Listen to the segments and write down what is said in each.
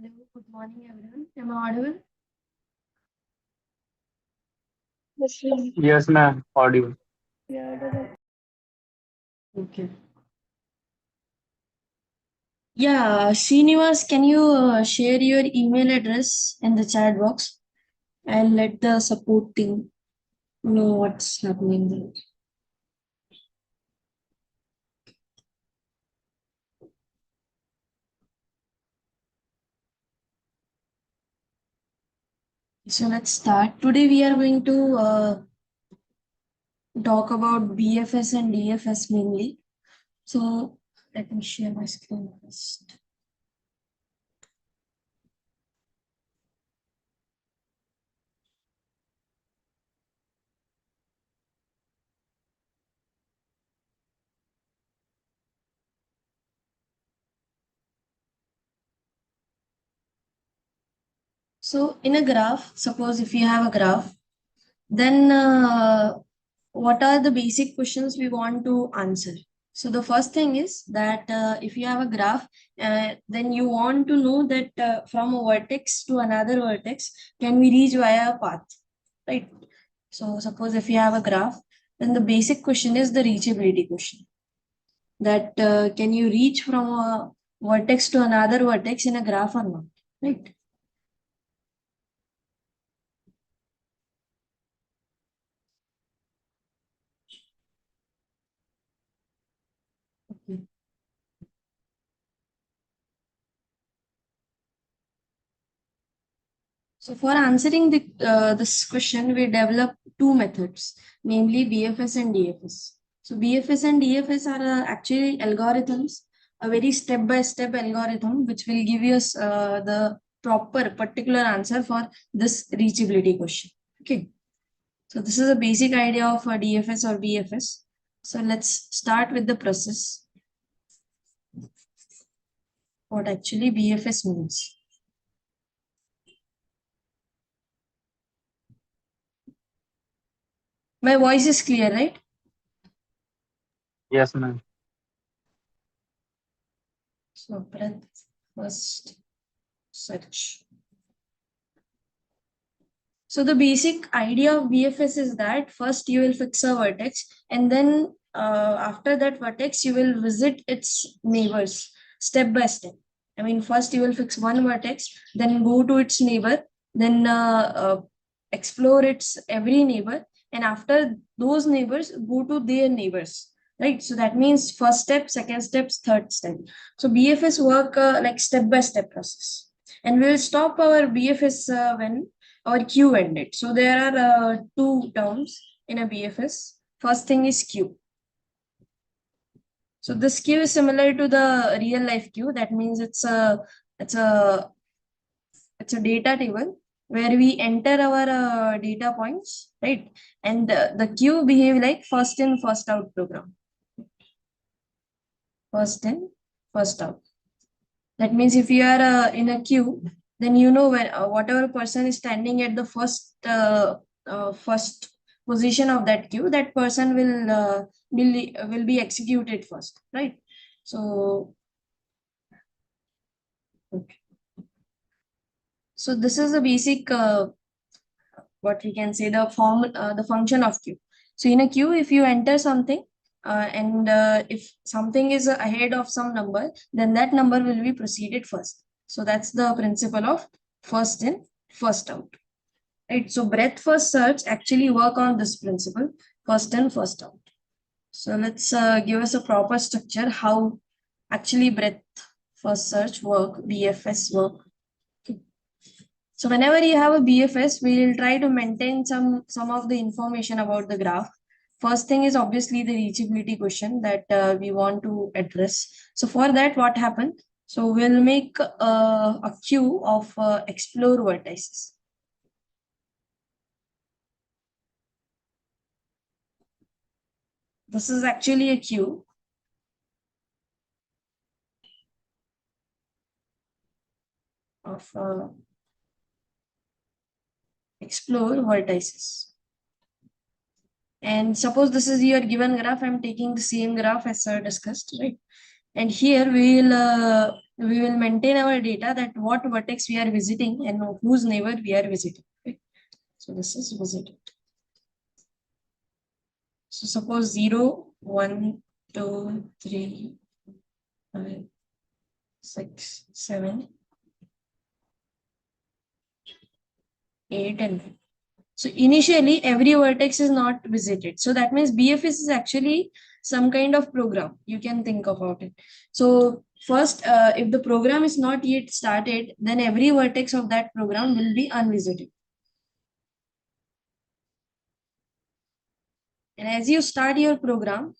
Hello, good morning everyone. Am I audible? Yes, ma'am. Audible. Okay. Yeah, Srinivas, can you share your email address in the chat box? I'll let the support team know what's happening there. So let's start. Today we are going to talk about BFS and DFS mainly. So let me share my screen first. So in a graph, suppose if you have a graph, then what are the basic questions we want to answer? So the first thing is that if you have a graph, then you want to know that from a vertex to another vertex, can we reach via a path, right? So suppose if you have a graph, then the basic question is the reachability question. That can you reach from a vertex to another vertex in a graph or not, right? Okay. So for answering this question, we develop two methods, namely BFS and DFS. So BFS and DFS are actually algorithms, a very step-by-step algorithm, which will give us the proper particular answer for this reachability question. Okay. So this is a basic idea of a DFS or BFS. So let's start with the process. What actually BFS means. My voice is clear, right? Yes, ma'am. So breadth first search. So the basic idea of BFS is that first you will fix a vertex, and then after that vertex you will visit its neighbors step by step. I mean, first you will fix one vertex, then go to its neighbor, then explore its every neighbor, and after those neighbors, go to their neighbors. Right. So that means first step, second step, third step. So BFS work like step by step process, and we'll stop our BFS when our queue ended. So there are two terms in a BFS. First thing is queue. So this queue is similar to the real life queue. That means it's a it's a data table where we enter our data points, right? And the queue behave like first in first out program. First in first out. That means if you are in a queue, then you know when whatever person is standing at the first position of that queue, that person will be executed first, right? So okay. So this is the basic what we can say the function of queue. So in a queue, if you enter something and if something is ahead of some number, then that number will be proceeded first. So that's the principle of first in, first out. Right. So breadth first search actually work on this principle, first in, first out. So let's give us a proper structure how actually breadth first search work, BFS work. So whenever you have a BFS, we will try to maintain some of the information about the graph. First thing is obviously the reachability question that we want to address. So for that, what happened? So we'll make a queue of explore vertices. This is actually a queue. Of explore vertices. And suppose this is your given graph, I'm taking the same graph as discussed, right? And here we will we will maintain our data that what vertex we are visiting and whose neighbor we are visiting. Right? So this is visited. So suppose 0, 1, 2, 3, 5, 6, 7, 8, and 9. So initially every vertex is not visited. So that means BFS is actually some kind of program. You can think about it. So first, if the program is not yet started, then every vertex of that program will be unvisited. And as you start your program,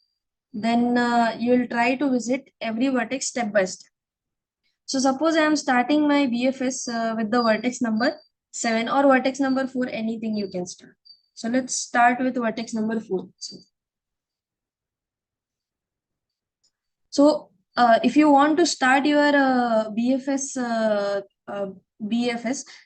then you will try to visit every vertex step by step. So suppose I am starting my BFS with the vertex number 7 or vertex number 4, anything you can start. So let's start with vertex number 4. So if you want to start your BFS,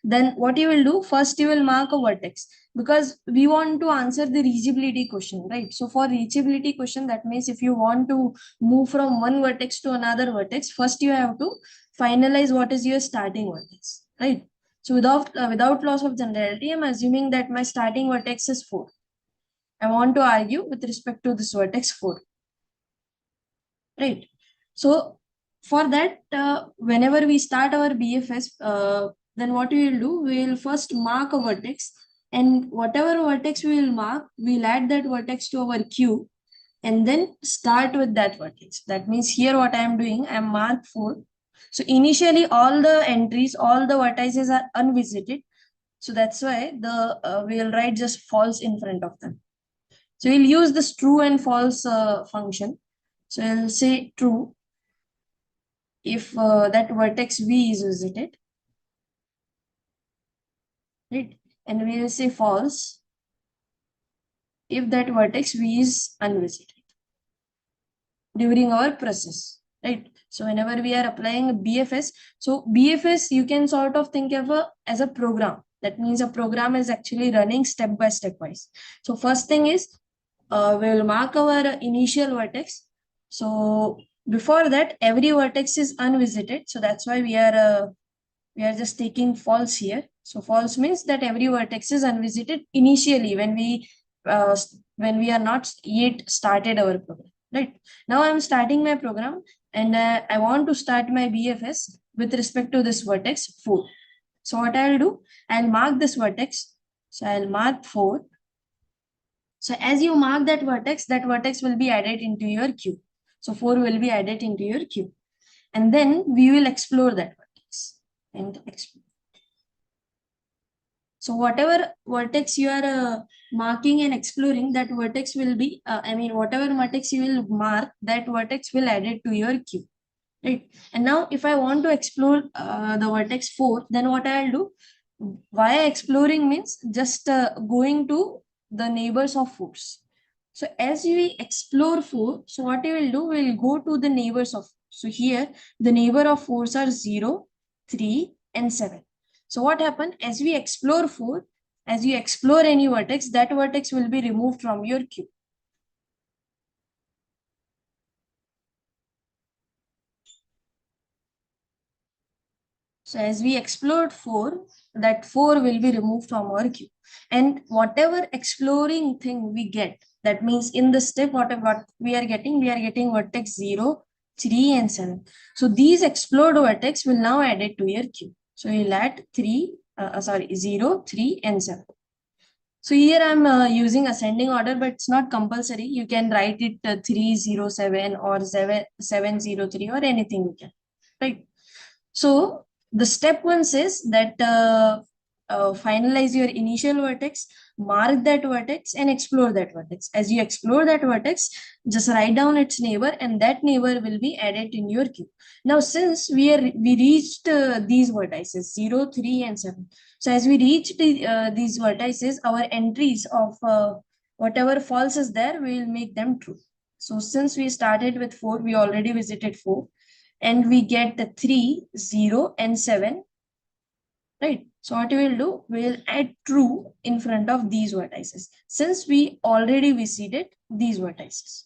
then what you will do, first you will mark a vertex, because we want to answer the reachability question, right? So for reachability question, that means if you want to move from one vertex to another vertex, first you have to finalize what is your starting vertex, right? So without loss of generality, I'm assuming that my starting vertex is 4. I want to argue with respect to this vertex 4. Right. So for that, whenever we start our BFS, then what we will do, we will first mark a vertex, and whatever vertex we will mark, we'll add that vertex to our queue and then start with that vertex. That means here what I am doing, I am mark 4. So initially all the entries, all the vertices are unvisited. So that's why we will write just false in front of them. So we'll use this true and false function. So I'll say true if that vertex V is visited, right? And we will say false if that vertex V is unvisited during our process, right? So whenever we are applying BFS, so BFS you can sort of think of as a program. That means a program is actually running step by step wise. So first thing is we will mark our initial vertex. So before that, every vertex is unvisited. So that's why we are just taking false here. So false means that every vertex is unvisited initially when we are not yet started our program. Right now, I'm starting my program and I want to start my BFS with respect to this vertex 4. So what I'll do, I'll mark this vertex. So I'll mark 4. So as you mark that vertex will be added into your queue. So 4 will be added into your queue. And then we will explore that vertex and explore. So whatever vertex you are marking and exploring, that vertex will be, whatever vertex you will mark, that vertex will add it to your queue. Right. And now if I want to explore the vertex 4, then what I'll do, via exploring means just going to the neighbors of 4s. So as we explore 4, so what we will do, we will go to the neighbors of 4. So here the neighbor of 4s are 0, 3, and 7. So what happened, as we explore 4, as you explore any vertex, that vertex will be removed from your queue. So as we explored 4, that 4 will be removed from our queue. And whatever exploring thing we get, that means in the step, what we are getting vertex 0, 3, and 7. So these explored vertex will now add it to your queue. So you'll add 0, 3, and 7. So here I'm using ascending order, but it's not compulsory. You can write it 307 or 703 or anything you can, right? So the step 1 says that finalize your initial vertex, mark that vertex, and explore that vertex. As you explore that vertex, just write down its neighbor, and that neighbor will be added in your queue. Now, since we reached these vertices 0, 3, and 7. So as we reach these vertices, our entries of whatever false is there, we will make them true. So since we started with 4, we already visited 4. And we get the 3, 0, and 7, right? So what we will do, we will add true in front of these vertices, since we already visited these vertices.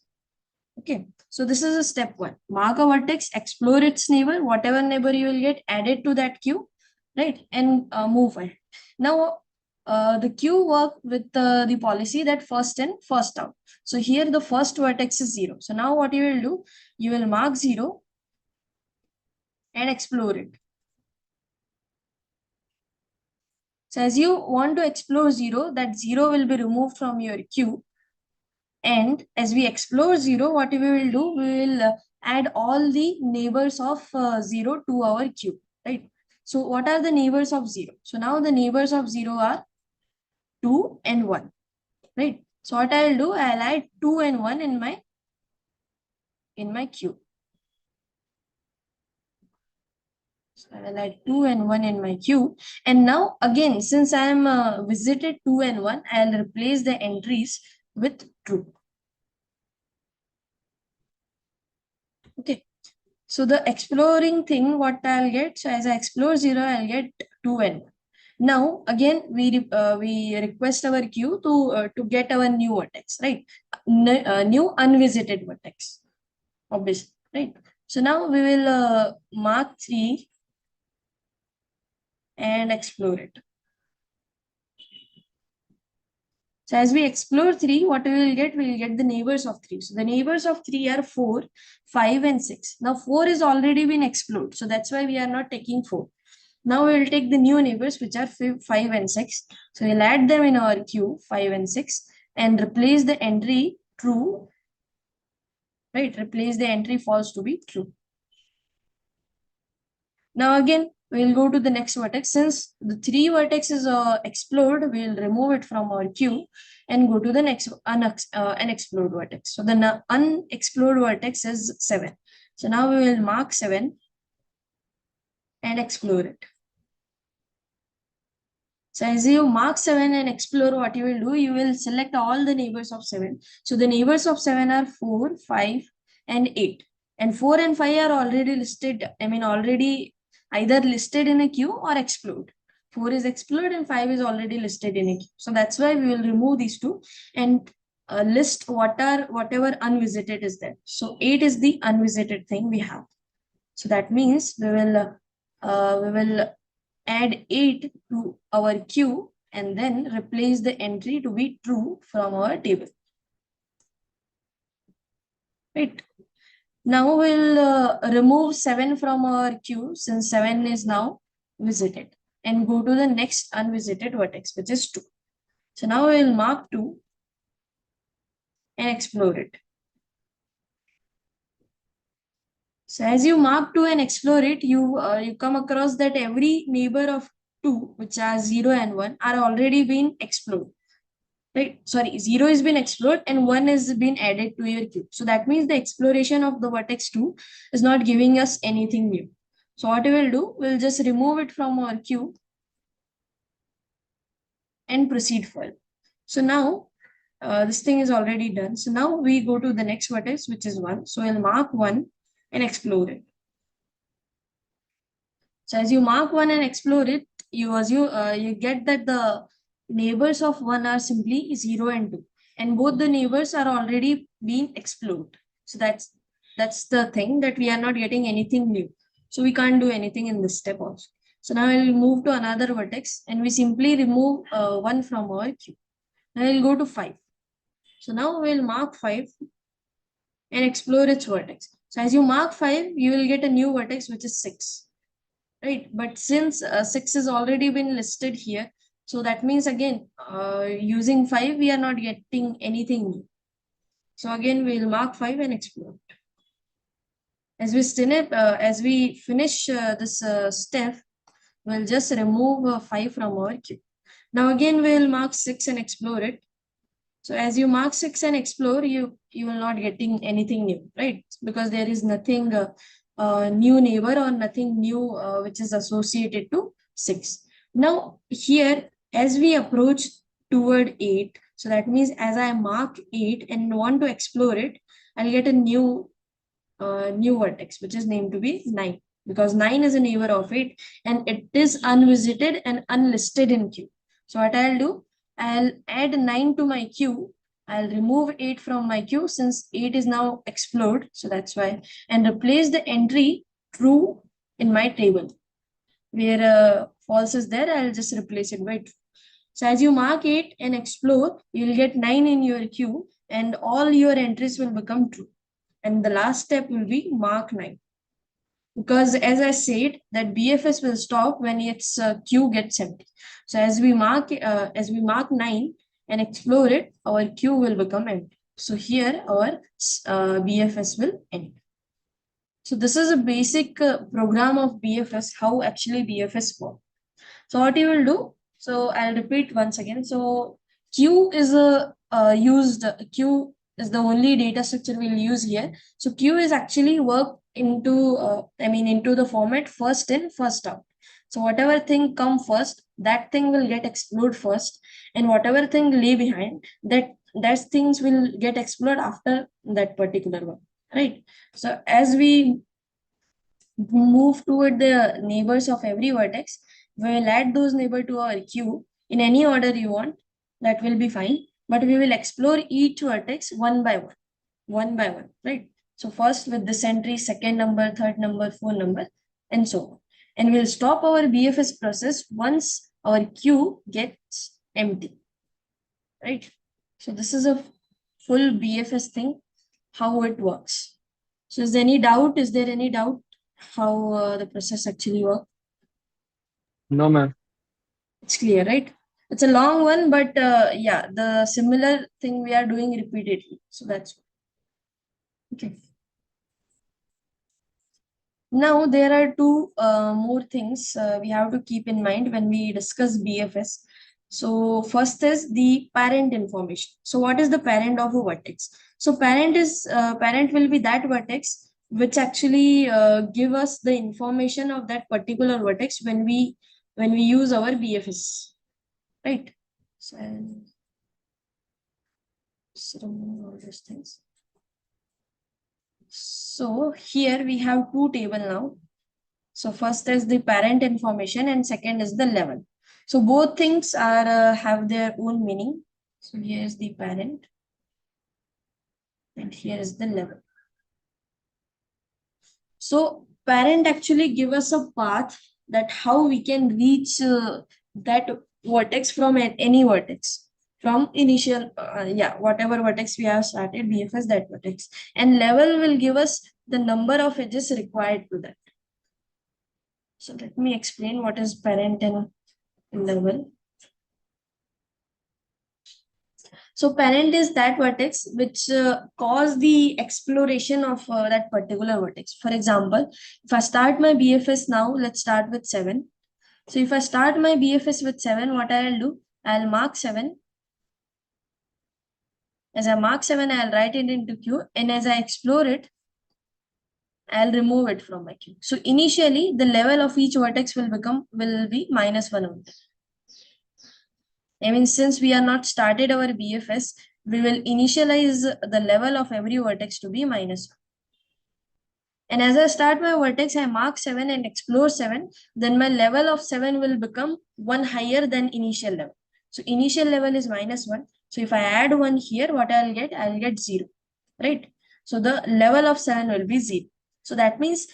Okay, so this is a step one. Mark a vertex, explore its neighbor, whatever neighbor you will get, add it to that queue, right? And move ahead. Now, the queue work with the policy that first in, first out. So here the first vertex is 0. So now what you will do, you will mark 0 and explore it. So as you want to explore 0, that 0 will be removed from your queue. And as we explore 0, what we will do, we will add all the neighbors of 0 to our queue, right? So what are the neighbors of 0? So now the neighbors of 0 are 2 and 1, right? So what I'll do, I'll add 2 and 1 in my queue. So I will add 2 and 1 in my queue. And now again, since I am visited 2 and 1, I'll replace the entries with true. Okay. So the exploring thing, what I'll get, so as I explore 0, I'll get 2 and 1. Now, again, we request our queue to get our new vertex, right? New unvisited vertex, obviously, right? So now we will mark 3 and explore it. So as we explore 3, what we will get? We will get the neighbors of 3. So the neighbors of 3 are 4, 5, and 6. Now 4 is already been explored. So that's why we are not taking 4. Now we will take the new neighbors, which are 5 and 6. So we'll add them in our queue, 5 and 6, and replace the entry true, right? Replace the entry false to be true. Now again, we'll go to the next vertex. Since the 3 vertex is explored, we'll remove it from our queue and go to the next unexplored vertex. So the unexplored vertex is 7. So now we will mark 7 and explore it. So as you mark 7 and explore, what you will do, you will select all the neighbors of 7. So the neighbors of 7 are 4, 5, and 8. And 4 and 5 are already listed, already either listed in a queue or explored. 4 is explored and 5 is already listed in a queue. So that's why we will remove these two and list whatever unvisited is there. So 8 is the unvisited thing we have. So that means we will add 8 to our queue and then replace the entry to be true from our table. Right. Now we'll remove 7 from our queue since 7 is now visited and go to the next unvisited vertex, which is 2. So now we'll mark 2 and explore it. So as you mark 2 and explore it, you come across that every neighbor of 2, which are 0 and 1, are already been explored. Right? Sorry, 0 has been explored and 1 has been added to your queue. So that means the exploration of the vertex 2 is not giving us anything new. So what we will do, we'll just remove it from our queue and proceed further. So now this thing is already done. So now we go to the next vertex, which is 1. So we'll mark 1 and explore it. So as you mark 1 and explore it, you get that the neighbors of 1 are simply 0 and 2. And both the neighbors are already being explored. So that's the thing, that we are not getting anything new. So we can't do anything in this step also. So now I will move to another vertex and we simply remove 1 from our queue. Now I will go to 5. So now we will mark 5 and explore its vertex. So as you mark 5, you will get a new vertex, which is 6. Right, but since 6 has already been listed here, so that means again using 5 we are not getting anything new. So again we'll mark 5 and explore. As we finish this step, we'll just remove 5 from our queue. Now again we'll mark 6 and explore it. So as you mark 6 and explore, you will not getting anything new, right? Because there is nothing new neighbor or nothing new which is associated to 6. Now here, as we approach toward 8, so that means as I mark 8 and want to explore it, I'll get a new vertex, which is named to be 9, because 9 is a neighbor of 8 and it is unvisited and unlisted in queue. So what I'll do, I'll add 9 to my queue I'll remove 8 from my queue since 8 is now explored. So that's why. And replace the entry true in my table. Where false is there, I'll just replace it by true. So as you mark 8 and explore, you'll get 9 in your queue and all your entries will become true. And the last step will be mark 9. Because as I said, that BFS will stop when its queue gets empty. So as we mark 9 and explore it, our queue will become empty. So here our BFS will end. So this is a basic program of BFS, how actually BFS works. So what you will do, so I'll repeat once again. So Q is Q is the only data structure we'll use here. So Q is actually worked into, into the format first in, first out. So whatever thing come first, that thing will get explored first, and whatever thing lay behind, that things will get explored after that particular one, right? So as we move toward the neighbors of every vertex, we will add those neighbor to our queue in any order you want. That will be fine. But we will explore each vertex one by one by one, right? So first with this entry, second number, third number, fourth number, and so on. And we'll stop our BFS process once our queue gets empty, right? So this is a full BFS thing, how it works. So is there any doubt? Is there any doubt how the process actually works? No, ma'am. It's clear, right? It's a long one, but yeah, the similar thing we are doing repeatedly. So that's okay. Now there are two more things we have to keep in mind when we discuss BFS. So first is the parent information. So what is the parent of a vertex? So parent will be that vertex which actually give us the information of that particular vertex when we use our BFS, right? So I'll just remove all these things. So here we have two table now. So first is the parent information and second is the level. So both things are have their own meaning. So here is the parent and here is the level. So parent actually give us a path that how we can reach that vertex from any vertex from initial, whatever vertex we have started, BFS that vertex. And level will give us the number of edges required to that. So let me explain what is parent and level. So parent is that vertex which cause the exploration of that particular vertex. For example, if I start my BFS now, let's start with 7. So if I start my BFS with 7, what I'll do? I'll mark 7. As I mark 7, I'll write it into queue. And as I explore it, I'll remove it from my queue. So initially, the level of each vertex will be -1 only. I mean, since we are not started our BFS, we will initialize the level of every vertex to be -1. And as I start my vertex, I mark 7 and explore 7, then my level of 7 will become 1 higher than initial level. So initial level is -1. So if I add 1 here, what I'll get? I'll get 0, right? So the level of 7 will be 0. So that means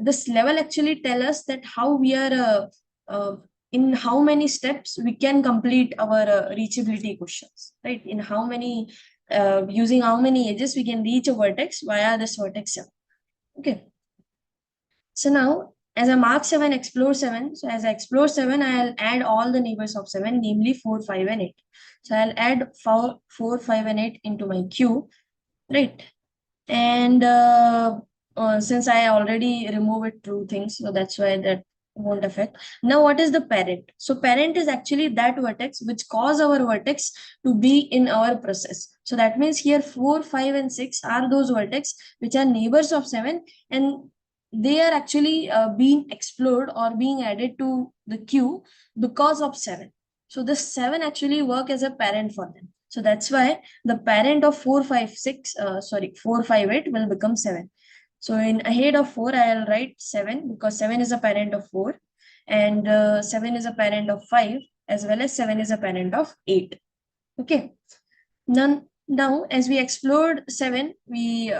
this level actually tell us that how we are in how many steps we can complete our reachability questions, right? In how many, using how many edges we can reach a vertex via this vertex 7. Okay. So now, as I mark 7, explore 7. So as I explore 7, I'll add all the neighbors of 7, namely 4, 5, and 8. So I'll add 4, 5, and 8 into my queue, right? And since I already remove it through things, so that's why that won't affect. Now, what is the parent? So parent is actually that vertex which cause our vertex to be in our process. So that means here 4, 5, and 6 are those vertex which are neighbors of 7, and they are actually being explored or being added to the queue because of 7. So this 7 actually work as a parent for them. So that's why the parent of 4, 5, 8 will become 7. So in ahead of 4, I'll write 7 because 7 is a parent of 4 and 7 is a parent of 5 as well as 7 is a parent of 8. Okay. Now, as we explored 7, we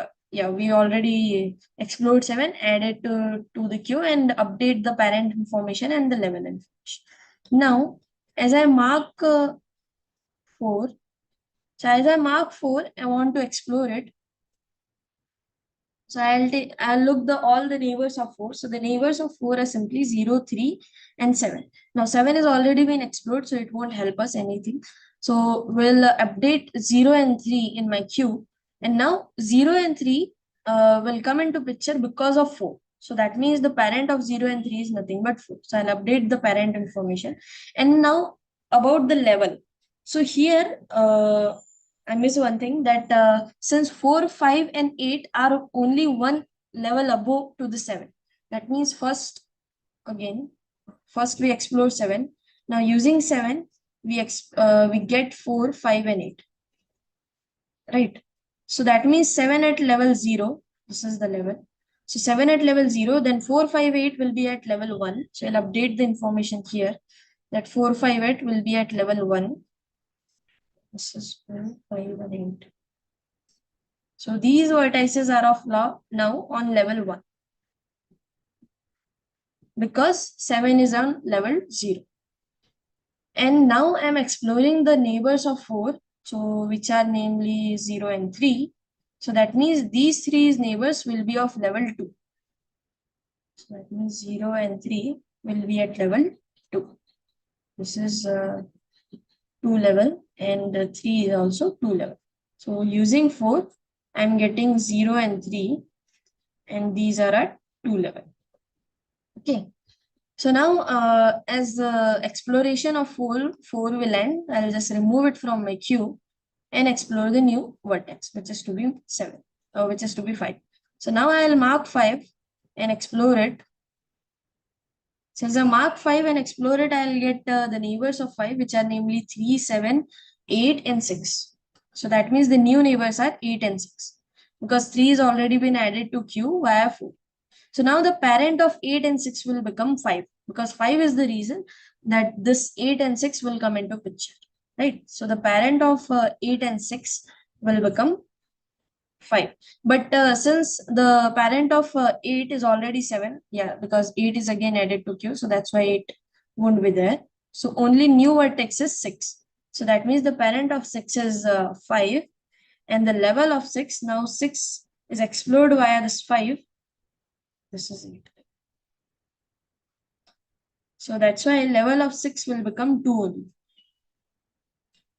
already explored 7, added to the queue and update the parent information and the level information. Now, as I mark 4, so as I mark 4, I want to explore it. So I'll look all the neighbors of 4. So the neighbors of 4 are simply 0, 3, and 7. Now 7 has already been explored, so it won't help us anything. So we'll update 0 and 3 in my queue. And now 0 and 3 will come into picture because of 4. So that means the parent of 0 and 3 is nothing but 4. So I'll update the parent information. And now about the level. So here, I miss one thing that since 4, 5, and 8 are only one level above to the 7. That means first we explore 7. Now using 7, we get 4, 5, and 8. Right. So that means 7 at level 0. This is the level. So 7 at level 0, then 4, 5, 8 will be at level 1. So I'll update the information here that 4, 5, 8 will be at level 1. This is 4, 5, and 8. So these vertices are of now on level 1 because 7 is on level 0. And now I'm exploring the neighbors of 4, so which are namely 0 and 3. So that means these three neighbors will be of level 2. So that means 0 and 3 will be at level 2. This is 2 level and 3 is also 2 level. So using 4, I'm getting 0 and 3 and these are at 2 level. Okay. So now as the exploration of 4 will end, I'll just remove it from my queue and explore the new vertex, which is to be 7, or which is to be 5. So now I'll mark 5 and explore it. Since I mark 5 and explore it, I'll get the neighbors of 5, which are namely 3, 7, 8, and 6. So that means the new neighbors are 8 and 6 because 3 has already been added to queue via 4. So now the parent of 8 and 6 will become 5 because 5 is the reason that this 8 and 6 will come into picture, right? So the parent of 8 and 6 will become 5. But since the parent of 8 is already 7, yeah, because 8 is again added to Q, so that's why it won't be there. So only new vertex is 6. So that means the parent of 6 is 5 and the level of 6, now 6 is explored via this 5. This is 8. So that's why level of 6 will become 2 only.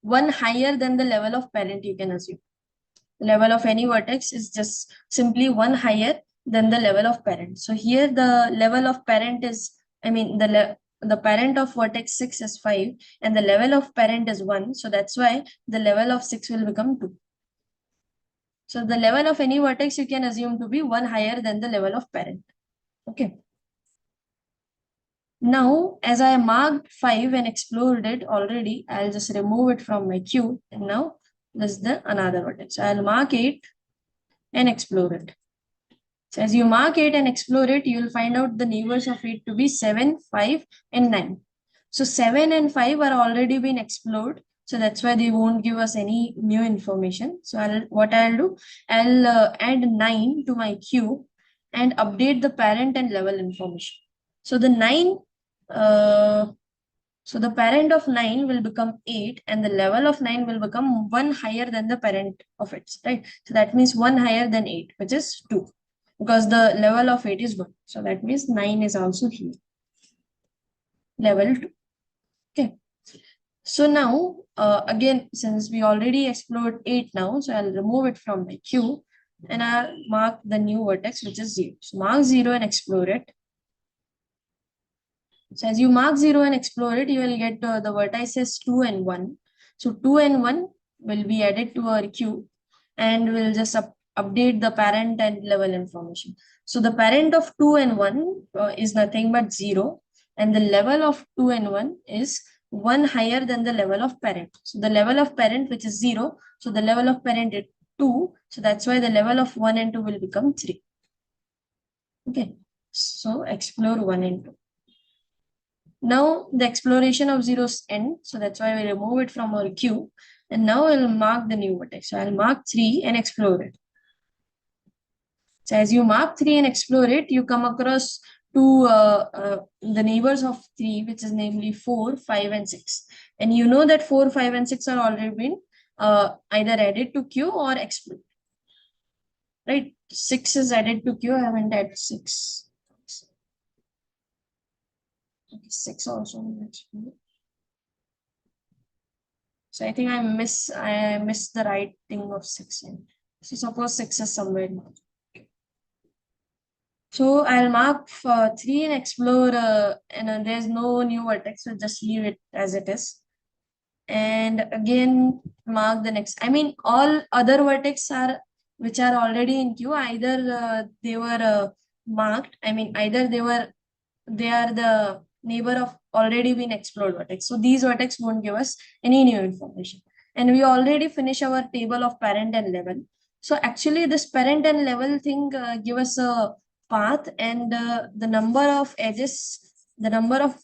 1 higher than the level of parent, you can assume. The level of any vertex is just simply 1 higher than the level of parent. So here the level of parent is, the parent of vertex 6 is 5 and the level of parent is 1. So that's why the level of 6 will become 2. So the level of any vertex you can assume to be 1 higher than the level of parent. Okay. Now, as I marked 5 and explored it already, I'll just remove it from my queue. And now this is the another vertex. So I'll mark 8 and explore it. So as you mark 8 and explore it, you will find out the neighbors of 8 to be 7, 5, and 9. So 7 and 5 are already been explored. So that's why they won't give us any new information. So what I'll do, I'll add 9 to my queue and update the parent and level information. So the 9, so the parent of 9 will become 8 and the level of 9 will become 1 higher than the parent of it, right? So that means 1 higher than 8, which is 2 because the level of 8 is 1. So that means 9 is also here. Level 2. Okay. So now, again, since we already explored 8 now, so I'll remove it from my queue and I'll mark the new vertex, which is 0. So mark 0 and explore it. So as you mark 0 and explore it, you will get the vertices 2 and 1. So 2 and 1 will be added to our queue and we'll just update the parent and level information. So the parent of 2 and 1 is nothing but 0 and the level of 2 and 1 is 1 higher than the level of parent. So the level of parent, which is 0, so the level of parent is 2. So that's why the level of 1 and 2 will become 3. Okay, so explore 1 and 2. Now the exploration of zeros end. So that's why we remove it from our queue And now I'll mark the new vertex. So I'll mark 3 and explore it. So as you mark 3 and explore it, you come across the neighbors of 3, which is namely 4, 5, and 6. And you know that 4, 5, and 6 are already been either added to queue or explored. Right? 6 is added to queue. I haven't added 6. Okay, 6 also explored. So I think I missed the writing of 6. So suppose 6 is somewhere. So I'll mark 3 and explore, and there's no new vertex, so just leave it as it is. And again, mark the next. I mean, all other vertex are which are already in queue. Either they were marked. I mean, either they are the neighbor of already been explored vertex. So these vertex won't give us any new information. And we already finish our table of parent and level. So actually, this parent and level thing give us a path and the number of edges, the number of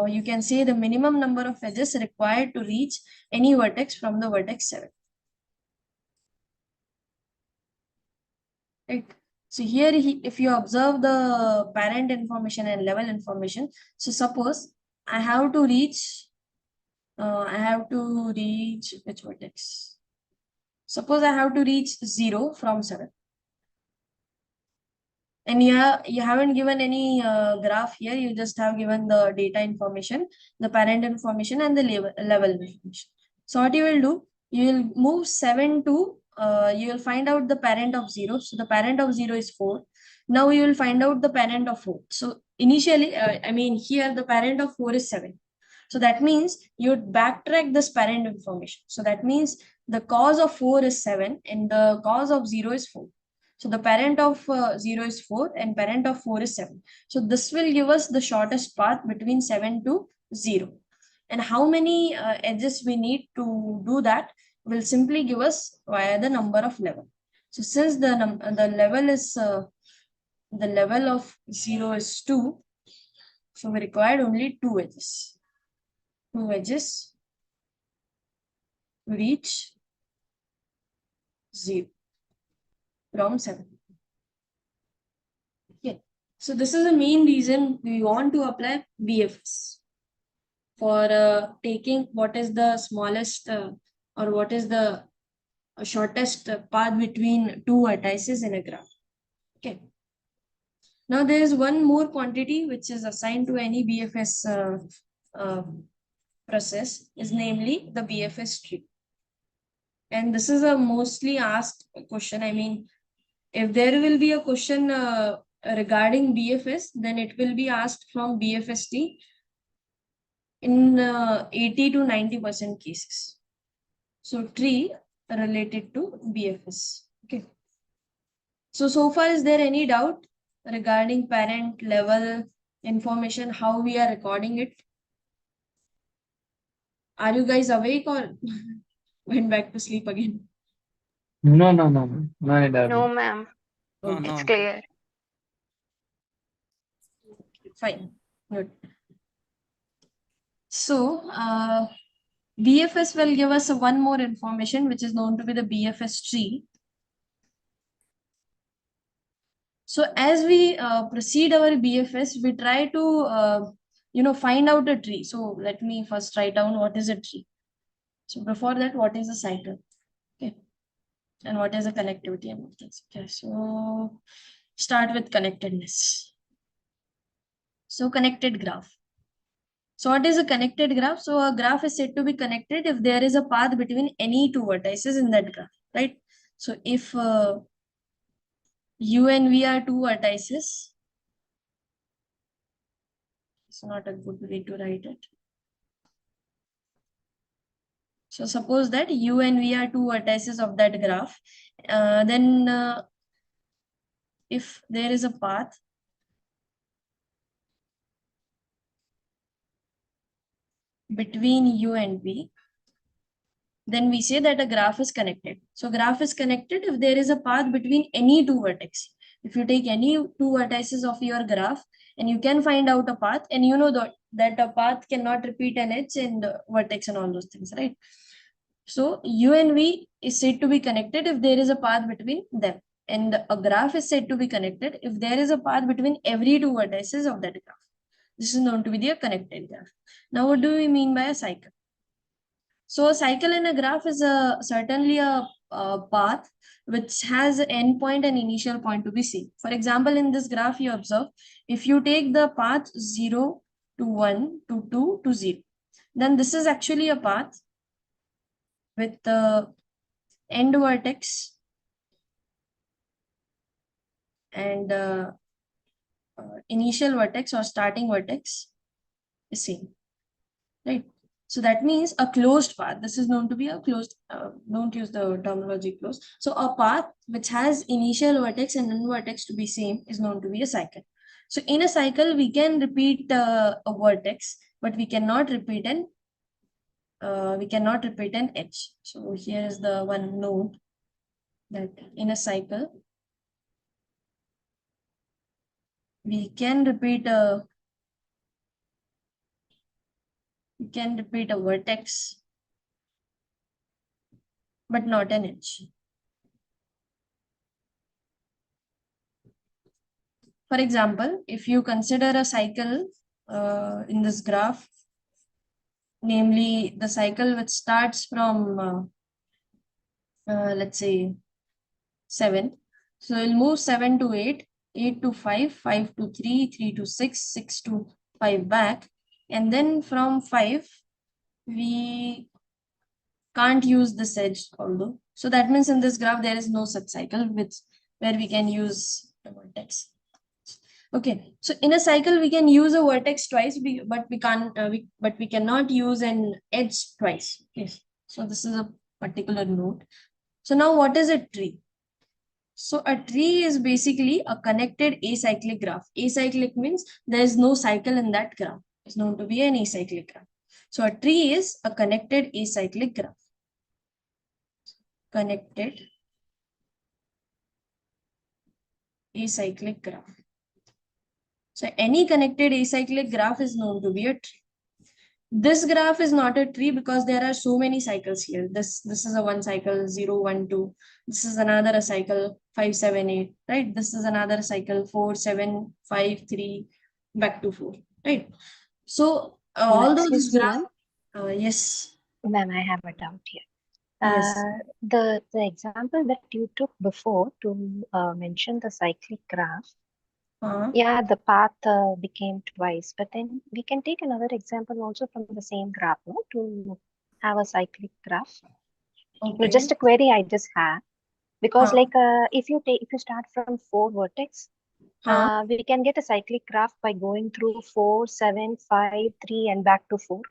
you can say the minimum number of edges required to reach any vertex from the vertex 7. Right. So here, if you observe the parent information and level information, so suppose I have to reach which vertex? Suppose I have to reach 0 from 7. And you haven't given any graph here, you just have given the data information, the parent information, and the level information. So what you will do, you will move 7 to, you will find out the parent of 0. So the parent of 0 is 4. Now you will find out the parent of 4. So initially, I mean here the parent of 4 is 7. So that means you would backtrack this parent information. So that means the cause of 4 is 7 and the cause of 0 is 4. So the parent of 0 is 4 and parent of 4 is 7. So this will give us the shortest path between 7 to 0. And how many edges we need to do that will simply give us via the number of level. So since the level of 0 is 2, so we required only 2 edges. 2 edges to reach 0 from 7. Okay. So this is the main reason we want to apply BFS for taking what is the smallest or what is the shortest path between two vertices in a graph. Okay. Now there is one more quantity which is assigned to any BFS process, is namely the BFS tree. And this is a mostly asked question. I mean, if there will be a question regarding BFS, then it will be asked from BFST in 80 to 90% cases. So tree related to BFS. Okay. So far, is there any doubt regarding parent level information, how we are recording it? Are you guys awake or went back to sleep again? No, no, no, no. No need No, Abhi. ma'am. No, Okay. It's no. clear. Fine. Good. So, BFS will give us one more information, which is known to be the BFS tree. So as we proceed our BFS, we try to find out a tree. So let me first write down what is a tree. So before that, what is a cycle? Okay. And what is a connectivity and things. Okay. So start with connectedness. So connected graph. So what is a connected graph? So a graph is said to be connected if there is a path between any two vertices in that graph, right? So if U and V are two vertices, it's not a good way to write it. So suppose that U and V are two vertices of that graph, then if there is a path between U and V, then we say that a graph is connected. So graph is connected if there is a path between any two vertices. If you take any two vertices of your graph and you can find out a path, and you know that a path cannot repeat an edge and vertex and all those things, right? So U and V is said to be connected if there is a path between them. And a graph is said to be connected if there is a path between every two vertices of that graph. This is known to be the connected graph. Now, what do we mean by a cycle? So a cycle in a graph is certainly a path which has an endpoint and initial point to be seen. For example, in this graph, you observe, if you take the path 0 to 1 to 2 to 0, then this is actually a path with the end vertex and initial vertex or starting vertex is same, right? So that means a closed path. This is known to be a closed, don't use the terminology closed. So a path which has initial vertex and end vertex to be same is known to be a cycle. So in a cycle, we can repeat a vertex, but we cannot repeat an edge. So here is the one note that in a cycle, we can repeat a vertex, but not an edge. For example, if you consider a cycle in this graph, namely the cycle which starts from, let's say, 7. So we'll move 7 to 8, 8 to 5, 5 to 3, 3 to 6, 6 to 5 back. And then from 5, we can't use this edge, although. So that means in this graph, there is no such cycle where we can use the vertex. Okay, so in a cycle we can use a vertex twice, but we can't. But we cannot use an edge twice. Yes. So this is a particular note. So now, what is a tree? So a tree is basically a connected acyclic graph. Acyclic means there is no cycle in that graph. It's known to be an acyclic graph. So a tree is a connected acyclic graph. Connected acyclic graph. So any connected acyclic graph is known to be a tree. This graph is not a tree because there are so many cycles here. This is a one cycle, 0, 1, 2. This is another a cycle, 5, 7, 8, right? This is another cycle, 4, 7, 5, 3, back to 4, right? So all those graphs, yes. Ma'am, I have a doubt here. Yes. The example that you took before to mention the cyclic graph, yeah, the path became twice, but then we can take another example also from the same graph, no, to have a cyclic graph. Okay. Just a query I just have, because like if you start from 4 vertex, we can get a cyclic graph by going through 4, 7, 5, 3, and back to 4.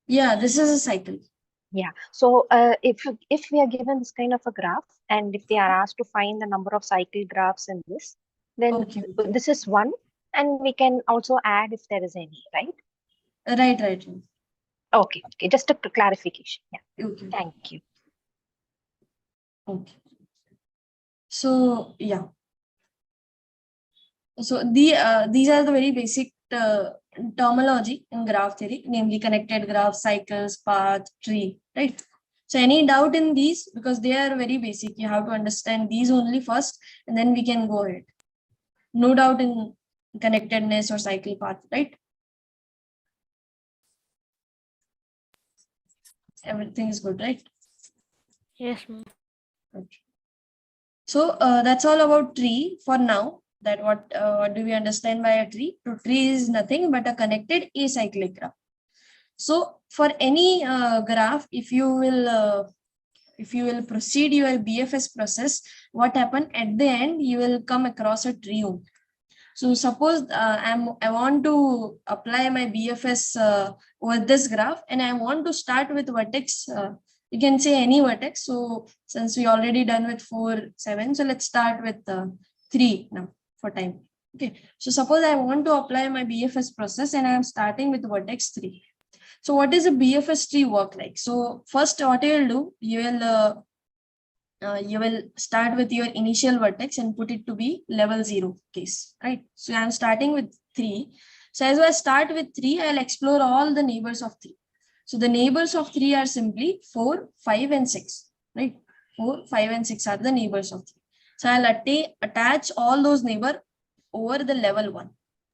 Yeah, this is a cycle. Yeah. So if we are given this kind of a graph, and if they are asked to find the number of cycle graphs in this, then this is one, and we can also add if there is any, right? Right. Okay. Just a clarification. Yeah. Okay. Thank you. Okay. So yeah. So these are the very basic terminology in graph theory, namely connected graph, cycles, path, tree, right? So any doubt in these, because they are very basic, you have to understand these only first, and then we can go ahead. No doubt in connectedness or cycle path, right? Everything is good, right? Yes, ma'am. Okay. So that's all about tree for now. That what do we understand by a tree? So tree is nothing but a connected acyclic graph. So for any graph, if you will proceed your BFS process, what happen at the end? You will come across a tree only. So suppose I want to apply my BFS over this graph, and I want to start with vertex. You can say any vertex. So since we already done with 4, 7, so let's start with 3 now for time. Okay. So suppose I want to apply my BFS process, and I am starting with vertex 3. So what is a BFS tree work like? So first, what you will do, you will start with your initial vertex and put it to be level 0 case, right? So I'm starting with 3. So as I start with 3, I'll explore all the neighbors of 3. So the neighbors of 3 are simply 4, 5 and 6, right? 4, 5 and 6 are the neighbors of 3. So I'll attach all those neighbors over the level 1.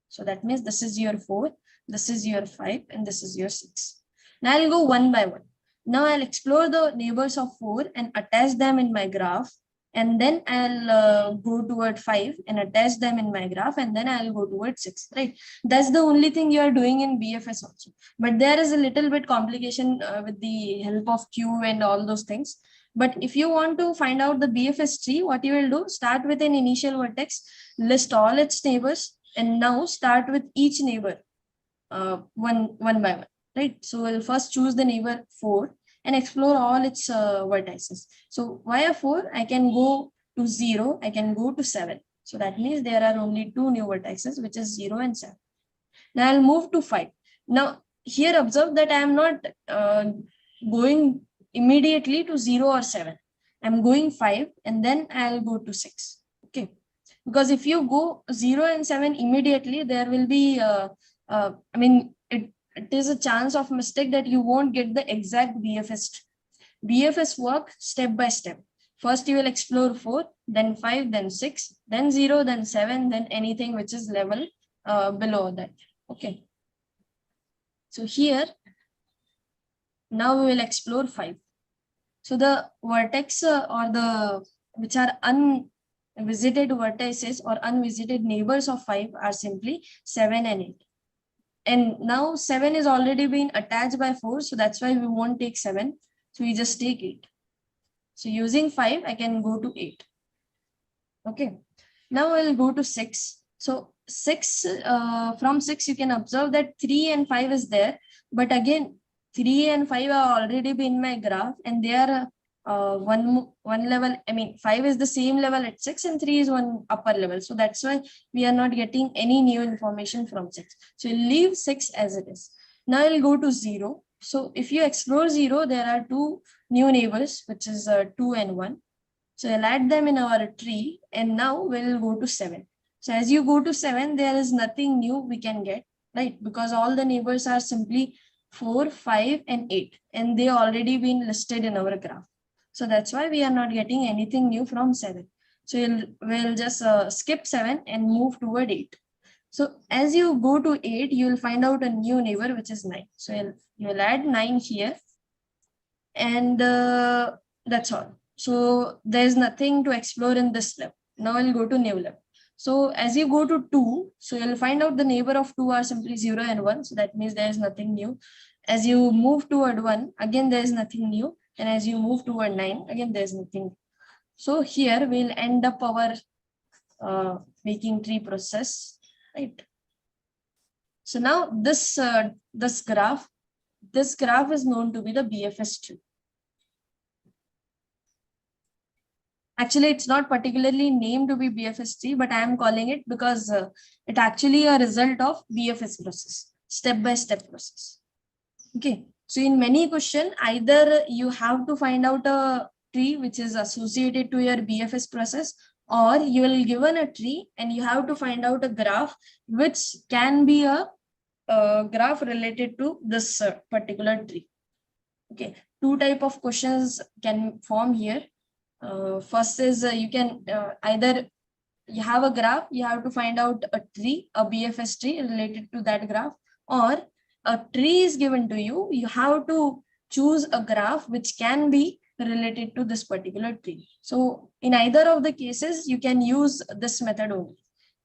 So that means this is your 4, this is your 5 and this is your 6. Now I'll go one by one. Now I'll explore the neighbors of 4 and attach them in my graph. And then I'll go toward 5 and attach them in my graph, and then I'll go toward 6, right? That's the only thing you are doing in BFS also. But there is a little bit complication with the help of Q and all those things. But if you want to find out the BFS tree, what you will do, start with an initial vertex, list all its neighbors, and now start with each neighbor one by one, right? So we'll first choose the neighbor 4 and explore all its vertices. So via 4, I can go to 0, I can go to 7. So that means there are only 2 new vertices, which is 0 and 7. Now I'll move to 5. Now here observe that I am not going immediately to 0 or 7. I'm going 5 and then I'll go to 6. Okay. Because if you go 0 and 7 immediately, there will be, it is a chance of mistake that you won't get the exact BFS. BFS work step by step. First you will explore 4, then 5, then 6, then 0, then 7, then anything which is level below that. Okay. So here, now we will explore 5. So the vertex or the which are unvisited vertices or unvisited neighbors of 5 are simply 7 and 8. And now 7 is already been attached by 4. So that's why we won't take 7. So we just take 8. So using 5, I can go to 8. Okay. Now I'll go to 6. So 6, from 6, you can observe that 3 and 5 is there. But again, 3 and 5 are already been in my graph and they are one level. 5 is the same level at 6 and 3 is one upper level. So that's why we are not getting any new information from 6. So we'll leave 6 as it is. Now I'll go to 0. So if you explore 0, there are 2 new neighbors, which is 2 and 1. So I'll add them in our tree and now we'll go to 7. So as you go to 7, there is nothing new we can get, right? Because all the neighbors are simply 4, 5 and 8 and they already been listed in our graph. So that's why we are not getting anything new from 7. So we'll just skip 7 and move toward 8. So as you go to 8, you will find out a new neighbor, which is 9. So you'll add 9 here and that's all. So there's nothing to explore in this level. Now I'll go to new level. So as you go to 2, so you'll find out the neighbor of 2 are simply 0 and 1. So that means there is nothing new. As you move toward 1, again, there is nothing new. And as you move toward 9, again, there's nothing. So here we'll end up our making tree process, right? So now this graph is known to be the BFS tree. Actually, it's not particularly named to be BFS tree, but I am calling it because it actually a result of BFS process, step-by-step process. Okay, so in many questions, either you have to find out a tree which is associated to your BFS process, or you will given a tree and you have to find out a graph which can be a graph related to this particular tree. Okay, 2 type of questions can form here. First is you can either you have a graph, you have to find out a tree, a BFS tree related to that graph, or a tree is given to you, you have to choose a graph which can be related to this particular tree. So in either of the cases, you can use this method only,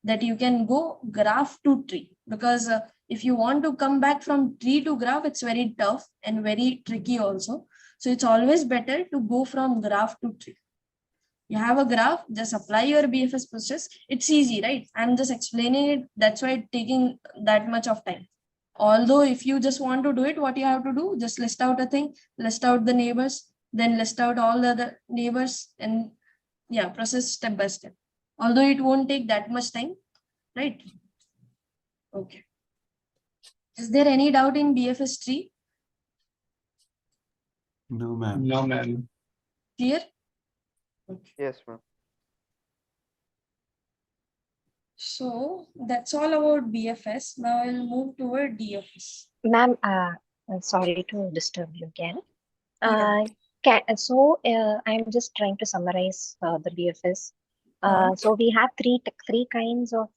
that you can go graph to tree, because if you want to come back from tree to graph, it's very tough and very tricky also. So it's always better to go from graph to tree. You have a graph, just apply your BFS process. It's easy, right? I'm just explaining it. That's why it's taking that much of time. Although if you just want to do it, what you have to do, just list out a thing, list out the neighbors, then list out all the other neighbors and yeah, process step by step. Although it won't take that much time, right? Okay. Is there any doubt in BFS tree? No, ma'am. No, ma'am. Clear? Okay. Yes, ma'am. So that's all about BFS. Now I'll move toward DFS. Ma'am, Sorry to disturb you again. Yeah. I'm just trying to summarize the BFS. Huh. So we have three kinds of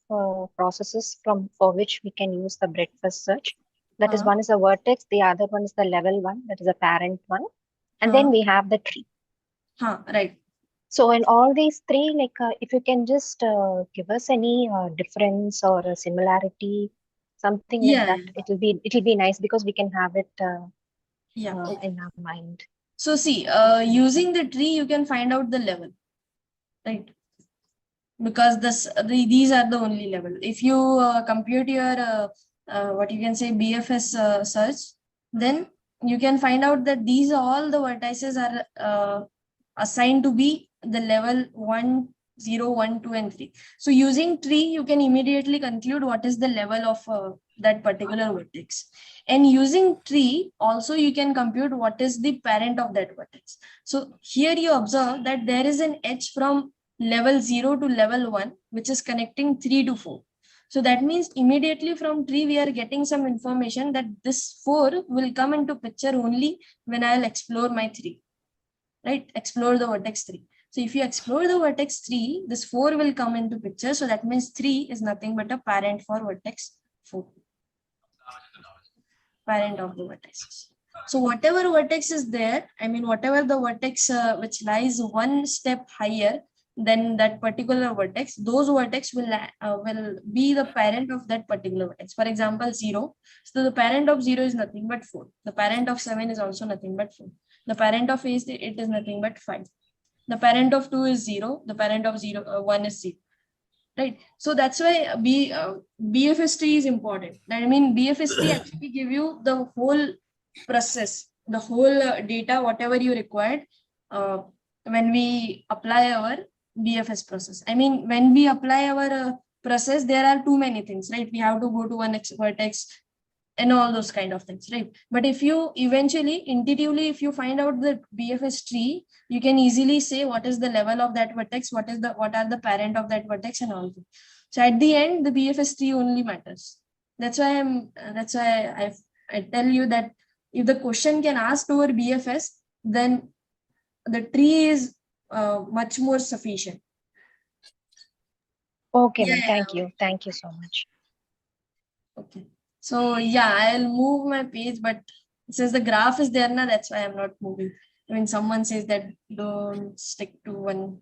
processes for which we can use the breadth-first search. That is, Huh. one is a vertex, the other one is the level one, that is a parent one, and then Huh. we have the tree. Huh. Right. So in all these three, like if you can just give us any difference or a similarity, something like Yeah. that, it'll be nice because we can have it Yeah. Okay. in our mind. So see, using the tree, you can find out the level, right? Because these are the only level. If you compute your what you can say BFS search, then you can find out that these all the vertices are assigned to be the level 1, 0, 1, 2, and 3. So using tree, you can immediately conclude what is the level of that particular vertex. And using tree, also you can compute what is the parent of that vertex. So here you observe that there is an edge from level 0 to level 1, which is connecting 3 to 4. So that means immediately from tree, we are getting some information that this 4 will come into picture only when I'll explore my 3, right? Explore the vertex 3. So if you explore the vertex 3, this 4 will come into picture. So that means 3 is nothing but a parent for vertex 4. Parent of the vertices. So whatever vertex is there, I mean, whatever the vertex which lies one step higher than that particular vertex, those vertex will be the parent of that particular vertex. For example, 0. So the parent of 0 is nothing but 4. The parent of 7 is also nothing but 4. The parent of 8 it is nothing but 5. The parent of 2 is 0. The parent of 1 is 0. Right. So that's why BFST is important. I mean, BFST actually give you the whole process, the whole data, whatever you required when we apply our BFS process. I mean, when we apply our process, there are too many things, right? We have to go to one vertex and all those kind of things, right? But if you eventually, intuitively, if you find out the BFS tree, you can easily say what is the level of that vertex, what are the parent of that vertex, and all. So at the end, the BFS tree only matters. That's why I tell you that if the question can ask over BFS, then the tree is much more sufficient. Okay, Yeah, ma'am. Thank you. Thank you so much. okay. So yeah, I'll move my page, but since the graph is there now, that's why I'm not moving. When someone says that don't stick to one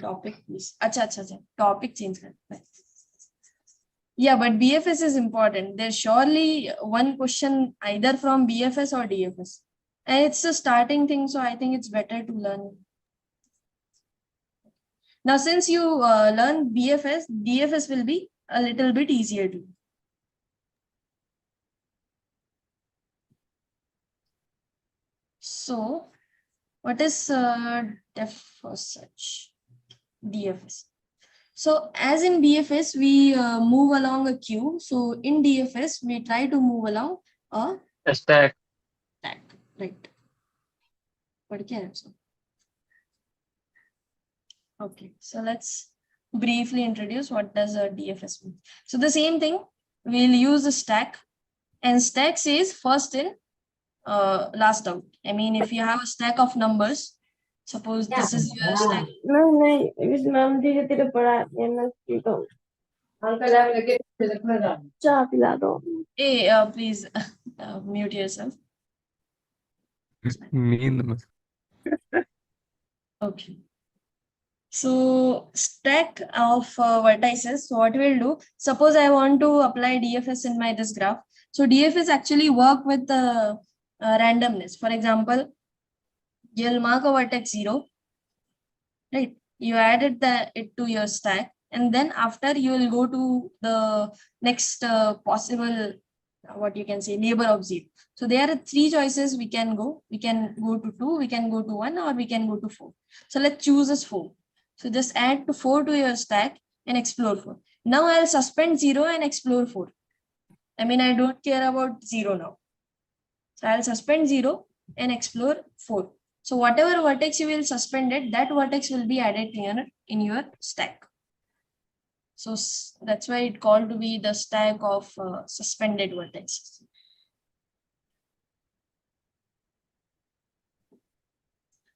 topic, please. Acha. Topic change. Yeah, but BFS is important. There's surely one question either from BFS or DFS. And it's a starting thing, so I think it's better to learn. Now, since you learn BFS, DFS will be a little bit easier to. So, what is def for such DFS? So, as in BFS, we move along a queue. So, in DFS, we try to move along a stack. Right. Okay, so let's briefly introduce what does a DFS mean. So the same thing, we'll use a stack, and stack says first in, last out. I mean, if you have a stack of numbers, suppose this is your stack. Hey, please mute yourself. Okay. So stack of vertices. So what we'll do, suppose I want to apply DFS in this graph. So DFS actually work with randomness. For example, you'll mark a vertex 0, right? You added it to your stack, and then after you will go to the next possible, what you can say, neighbor of 0. So there are 3 choices we can go. We can go to 2, we can go to 1, or we can go to 4. So let's choose as 4. So just add to 4 to your stack and explore 4. Now I'll suspend 0 and explore 4. I mean, I don't care about 0 now. So I'll suspend 0 and explore 4. So whatever vertex you will suspend it, that vertex will be added here in your stack. So that's why it called to be the stack of suspended vertices.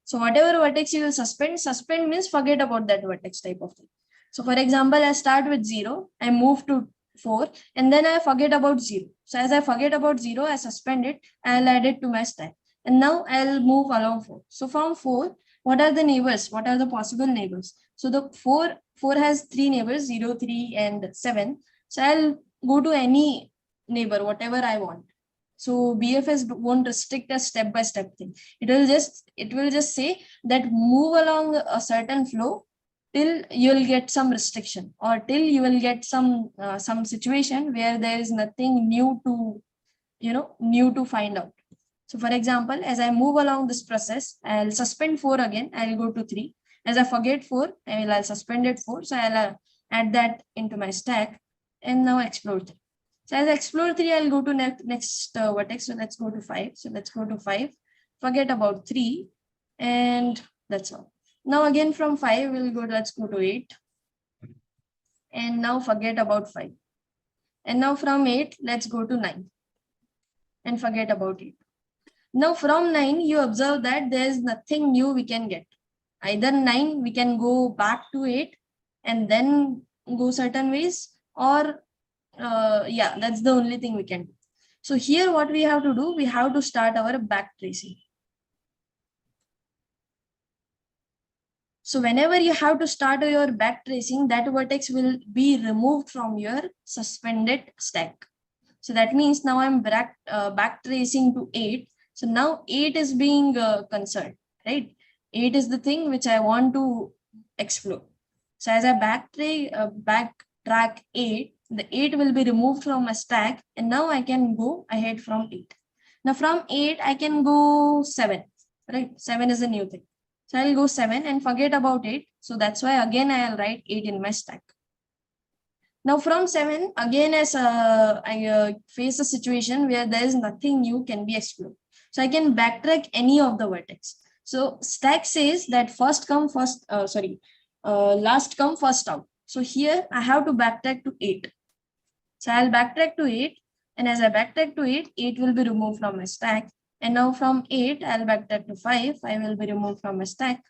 So whatever vertex you will suspend means forget about that vertex type of thing. So for example, I start with 0, I move to 4, and then I forget about 0. So as I forget about 0, I suspend it, I'll add it to my stack. And now I'll move along 4. So from 4, what are the neighbors? What are the possible neighbors? So the 4 has 3 neighbors, 0, 3, and 7. So I'll go to any neighbor, whatever I want. So BFS won't restrict a step-by-step thing. It will just say that move along a certain flow till you'll get some restriction, or till you will get some situation where there is nothing new to find out. So for example, as I move along this process, I'll suspend 4 again, I'll go to 3. As I forget 4, I'll suspend it 4. So I'll add that into my stack and now explore 3. So as I explore 3, I'll go to next vertex. So let's go to 5. So let's go to 5, forget about 3, and that's all. Now again from 5, let's go to 8. And now forget about 5. And now from 8, let's go to 9. And forget about 8. Now from 9, you observe that there is nothing new we can get. Either 9, we can go back to 8 and then go certain ways, or yeah, that's the only thing we can do. So here what we have to do, we have to start our back tracing. So whenever you have to start your back tracing, that vertex will be removed from your suspended stack. So that means now I'm back tracing to 8. So now 8 is being concerned, right? 8 is the thing which I want to explore. So as I backtrack 8, the 8 will be removed from my stack, and now I can go ahead from 8. Now from 8, I can go 7, right? 7 is a new thing. So I'll go 7 and forget about 8. So that's why again I'll write 8 in my stack. Now from 7, again as I face a situation where there is nothing new can be explored. So I can backtrack any of the vertex. So stack says that last come first out. So here I have to backtrack to 8. So I'll backtrack to 8, and as I backtrack to 8, 8 will be removed from my stack. And now from 8, I'll backtrack to 5, 5 will be removed from my stack.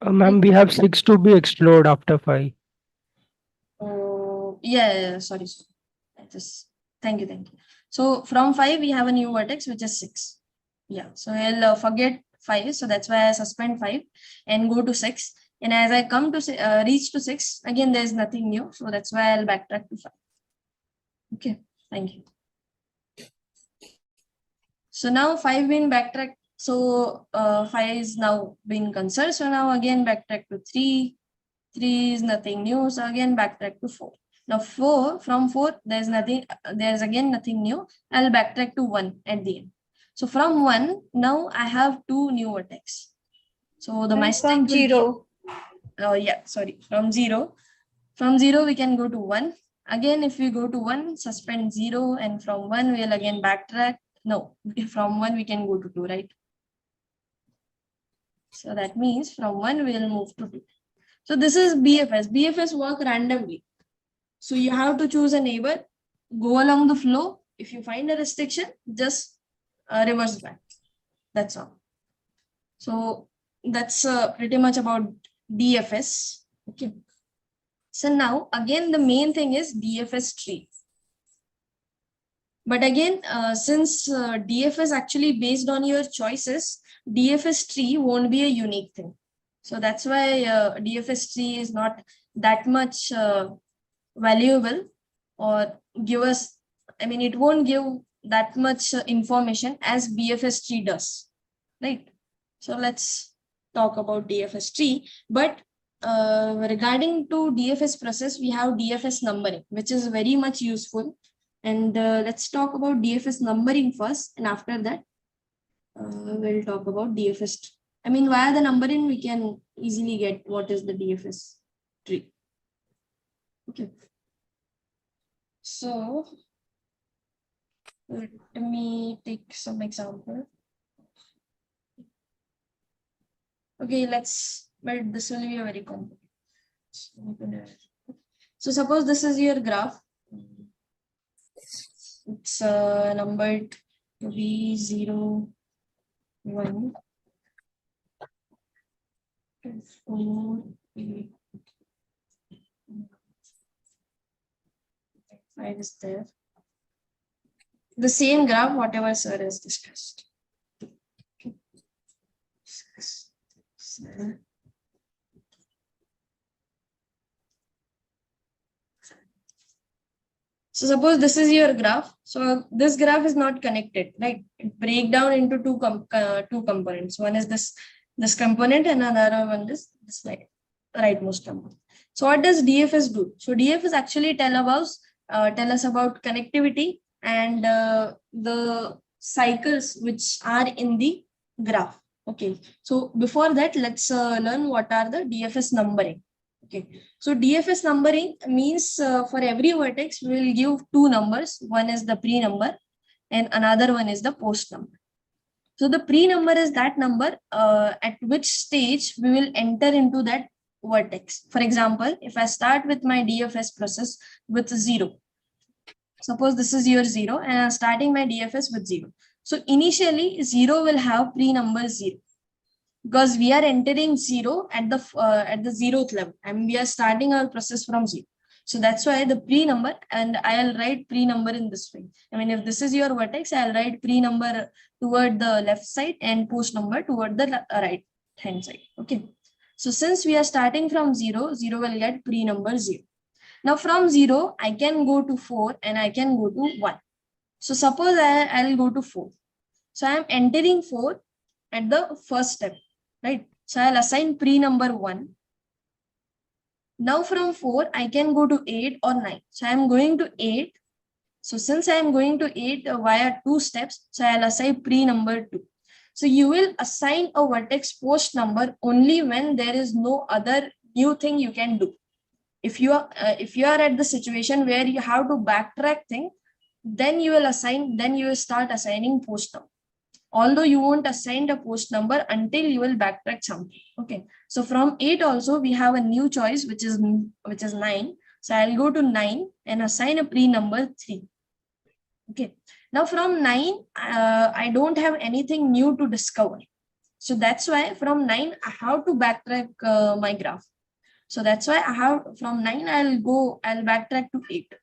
Ma'am, we have 6 to be explored after 5. Yeah, sorry. Thank you. So from 5, we have a new vertex, which is 6. Yeah, so I'll forget 5. So that's why I suspend 5 and go to 6. And as I come to reach to 6, again, there's nothing new. So that's why I'll backtrack to 5. Okay, thank you. So now 5 been backtracked. So 5 is now been considered. So now again backtrack to 3. 3 is nothing new. So again backtrack to 4. Now from 4, there's again nothing new. I'll backtrack to 1 at the end. So from 1, now I have 2 new vertex. So the my stack from 0. From 0. From 0, we can go to 1. Again, if we go to 1, suspend 0, and from 1, we'll again backtrack. No, from 1, we can go to 2, right? So that means from 1, we'll move to 2. So this is BFS. BFS work randomly. So you have to choose a neighbor, go along the flow. If you find a restriction, just reverse back. That's all. So that's pretty much about DFS. Okay. So now again, the main thing is DFS tree. But again, since DFS actually based on your choices, DFS tree won't be a unique thing. So that's why DFS tree is not that much valuable, or give us, it won't give that much information as BFS tree does, right? So let's talk about DFS tree. But regarding to DFS process, we have DFS numbering, which is very much useful. And let's talk about DFS numbering first, and after that, we'll talk about DFS. Via the numbering, we can easily get what is the DFS tree. Okay. So let me take some example. Okay, but this will be a very complex. So suppose this is your graph. It's numbered to be 0, 1, 2, 4, 8, 5 is there. The same graph, whatever sir has discussed. 6, 7. So suppose this is your graph. So this graph is not connected, right? It break down into two components. One is this component and another one is this rightmost component. So what does DFS do? So DFS actually tell us about connectivity and the cycles which are in the graph. Okay. So before that, let's learn what are the DFS numbering. Okay, so DFS numbering means for every vertex, we will give two numbers. One is the pre number and another one is the post number. So the pre number is that number at which stage we will enter into that vertex. For example, if I start with my DFS process with 0, suppose this is your 0 and I'm starting my DFS with 0. So initially 0 will have pre number 0. Because we are entering 0 at the 0th level and we are starting our process from 0. So that's why the pre number, and I'll write pre number in this way. I mean, if this is your vertex, I'll write pre number toward the left side and post number toward the right hand side. Okay. So since we are starting from 0, 0 will get pre number 0. Now from 0, I can go to 4 and I can go to 1. So suppose I'll go to 4. So I'm entering 4 at the first step. Right, so I'll assign pre number 1. Now from 4, I can go to 8 or 9. So I'm going to 8. So since I'm going to 8 via 2 steps, so I'll assign pre number 2. So you will assign a vertex post number only when there is no other new thing you can do. If you are at the situation where you have to backtrack thing, then you will start assigning post number. Although you won't assign a post number until you will backtrack something. Okay. So from 8 also we have a new choice which is 9. So I'll go to 9 and assign a pre number 3. Okay. Now from 9, I don't have anything new to discover. So that's why from 9 I have to backtrack my graph. So that's why I have from 9 I'll backtrack to 8.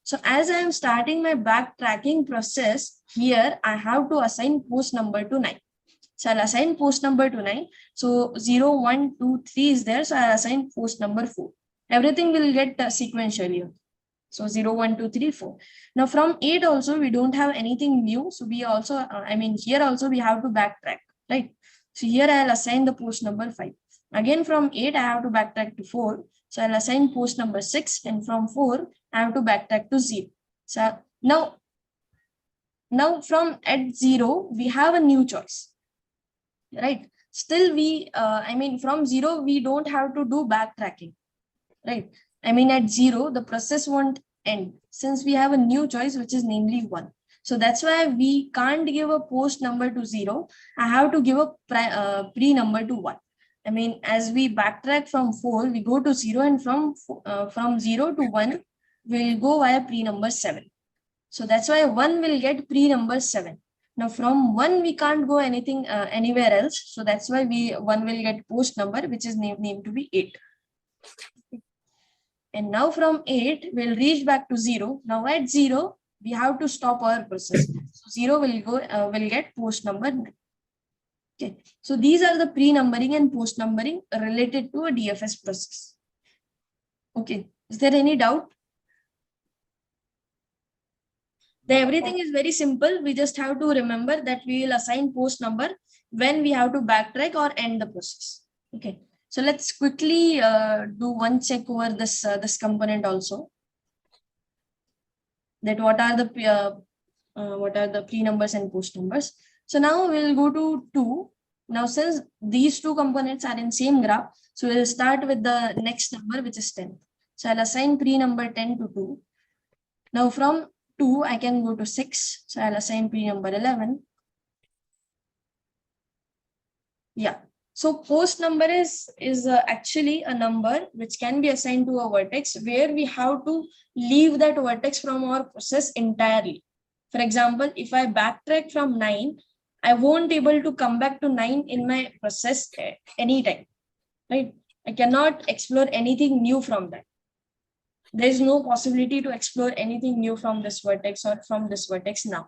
So as I am starting my backtracking process, here I have to assign post number to 9. So I'll assign post number to 9. So 0, 1, 2, 3 is there. So I'll assign post number 4. Everything will get sequentially. So 0, 1, 2, 3, 4. Now from 8 also, we don't have anything new. So we also, here also we have to backtrack, right? So here I'll assign the post number 5. Again from 8, I have to backtrack to 4. So I'll assign post number 6, and from 4, I have to backtrack to 0. So now from at 0, we have a new choice, right? Still from 0, we don't have to do backtracking, right? At 0, the process won't end since we have a new choice, which is namely 1. So that's why we can't give a post number to 0. I have to give a pre number to 1. As we backtrack from 4, we go to 0, and from 0 to 1, we'll go via pre number 7. So that's why 1 will get pre number 7. Now from 1, we can't go anywhere else. So that's why 1 will get post number, which is named to be 8. And now from 8, we'll reach back to 0. Now at 0, we have to stop our process. So 0 will get post number 9. Okay, so these are the pre-numbering and post-numbering related to a DFS process. Okay, is there any doubt? Everything is very simple. We just have to remember that we will assign post number when we have to backtrack or end the process. Okay, so let's quickly do one check over this component also. That what are the pre-numbers and post numbers. So now we'll go to 2. Now since these two components are in same graph, so we'll start with the next number, which is 10. So I'll assign pre number 10 to 2. Now from 2, I can go to 6. So I'll assign pre number 11. Yeah. So post number is actually a number which can be assigned to a vertex where we have to leave that vertex from our process entirely. For example, if I backtrack from 9, I won't be able to come back to 9 in my process anytime, right? I cannot explore anything new from that. There is no possibility to explore anything new from this vertex or from this vertex now.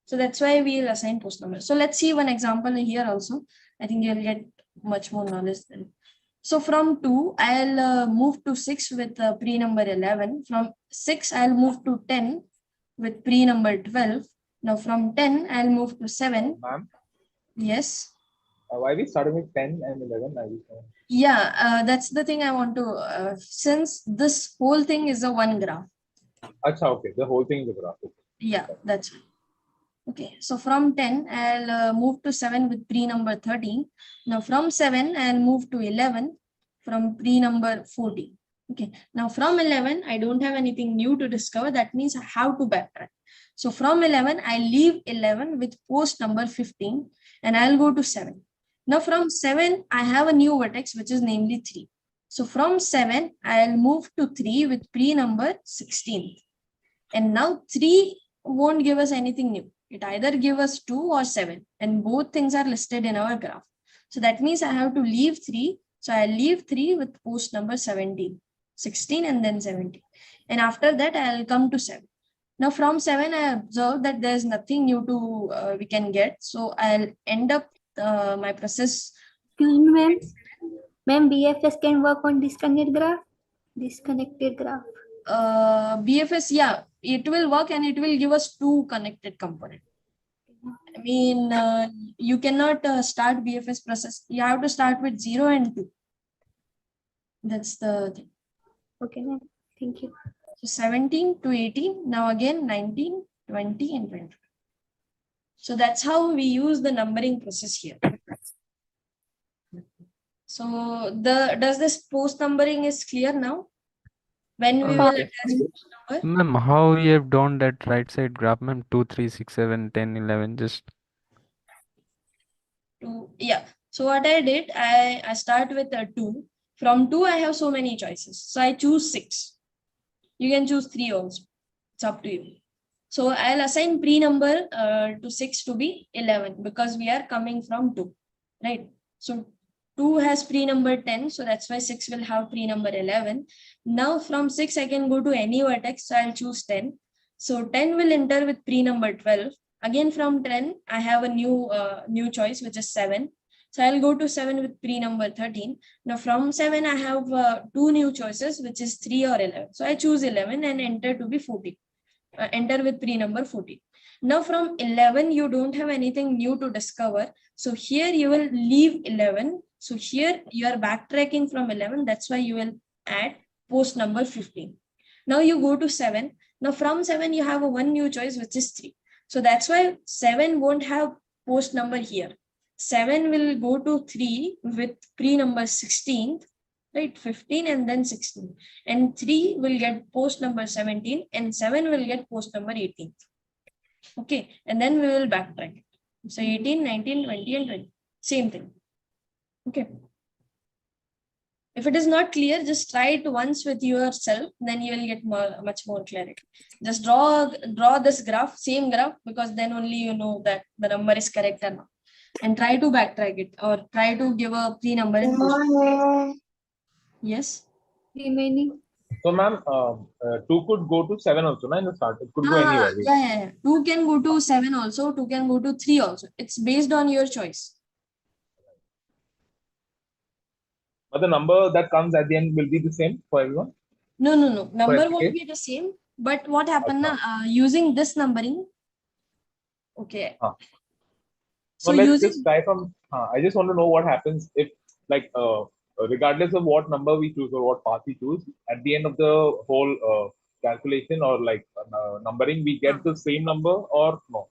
So that's why we'll assign post number. So let's see one example here also. I think you'll get much more knowledge then. So from 2, I'll move to 6 with pre number 11. From 6, I'll move to 10 with pre number 12. Now from 10, I'll move to 7. Ma'am? Yes. Why we starting with 10 and 11? Yeah, that's the thing I want to, since this whole thing is a one graph. Achha, okay. The whole thing is a graph. Okay. Yeah, that's right. Okay, so from 10, I'll move to 7 with pre number 13. Now from 7, I'll move to 11 from pre number 14. Okay, now from 11, I don't have anything new to discover. That means I have to backtrack. So from 11, I leave 11 with post number 15 and I'll go to 7. Now from 7, I have a new vertex, which is namely 3. So from 7, I'll move to 3 with pre number 16. And now 3 won't give us anything new. It either give us 2 or 7, and both things are listed in our graph. So that means I have to leave 3. So I leave 3 with post number 17, 16 and then 17. And after that, I'll come to 7. Now from 7, I observe that there's nothing new to we can get. So I'll end up my process. Excuse me, ma'am. Ma'am, BFS can work on disconnected graph. Disconnected graph. BFS, yeah, it will work and it will give us 2 connected components. I mean, you cannot start BFS process. You have to start with 0 and 2. That's the thing. Okay, ma'am. Thank you. So 17 to 18, now again 19, 20 and 20. So that's how we use the numbering process here. So does this post numbering is clear now? When we will attach post number? Ma'am, how you have done that right side graph, ma'am? 2, 3, 6, 7, 10, 11, just. Yeah. So what I did, I start with a 2. From 2, I have so many choices. So I choose 6. You can choose 3 also. It's up to you. So I'll assign pre number to 6 to be 11 because we are coming from 2, right? So 2 has pre number 10. So that's why 6 will have pre number 11. Now from 6, I can go to any vertex. So I'll choose 10. So 10 will enter with pre number 12. Again, from 10, I have a new choice, which is 7. So I'll go to 7 with pre number 13. Now from 7, I have 2 new choices, which is 3 or 11. So I choose 11 and enter to be 14. Enter with pre number 14. Now from 11, you don't have anything new to discover. So here you will leave 11. So here you are backtracking from 11. That's why you will add post number 15. Now you go to 7. Now from 7, you have a 1 new choice, which is 3. So that's why 7 won't have post number here. 7 will go to 3 with pre number 16, right? 15 and then 16. And 3 will get post number 17 and 7 will get post number 18. Okay. And then we will backtrack. So 18, 19, 20 and 20. Same thing. Okay. If it is not clear, just try it once with yourself, then you will get much more clarity. Just draw this graph, same graph, because then only you know that the number is correct or not. And try to backtrack it or try to give a pre number. Yes. Remaining. So, ma'am, 2 could go to 7 also, no? In the start, it could go anywhere. Yeah. 2 can go to 7 also, 2 can go to 3 also. It's based on your choice. But the number that comes at the end will be the same for everyone? No. Number won't be the same. But what happened using this numbering? Okay. So let's just try from. I just want to know what happens if, like, regardless of what number we choose or what path we choose, at the end of the whole calculation or like numbering, we get the same number or no?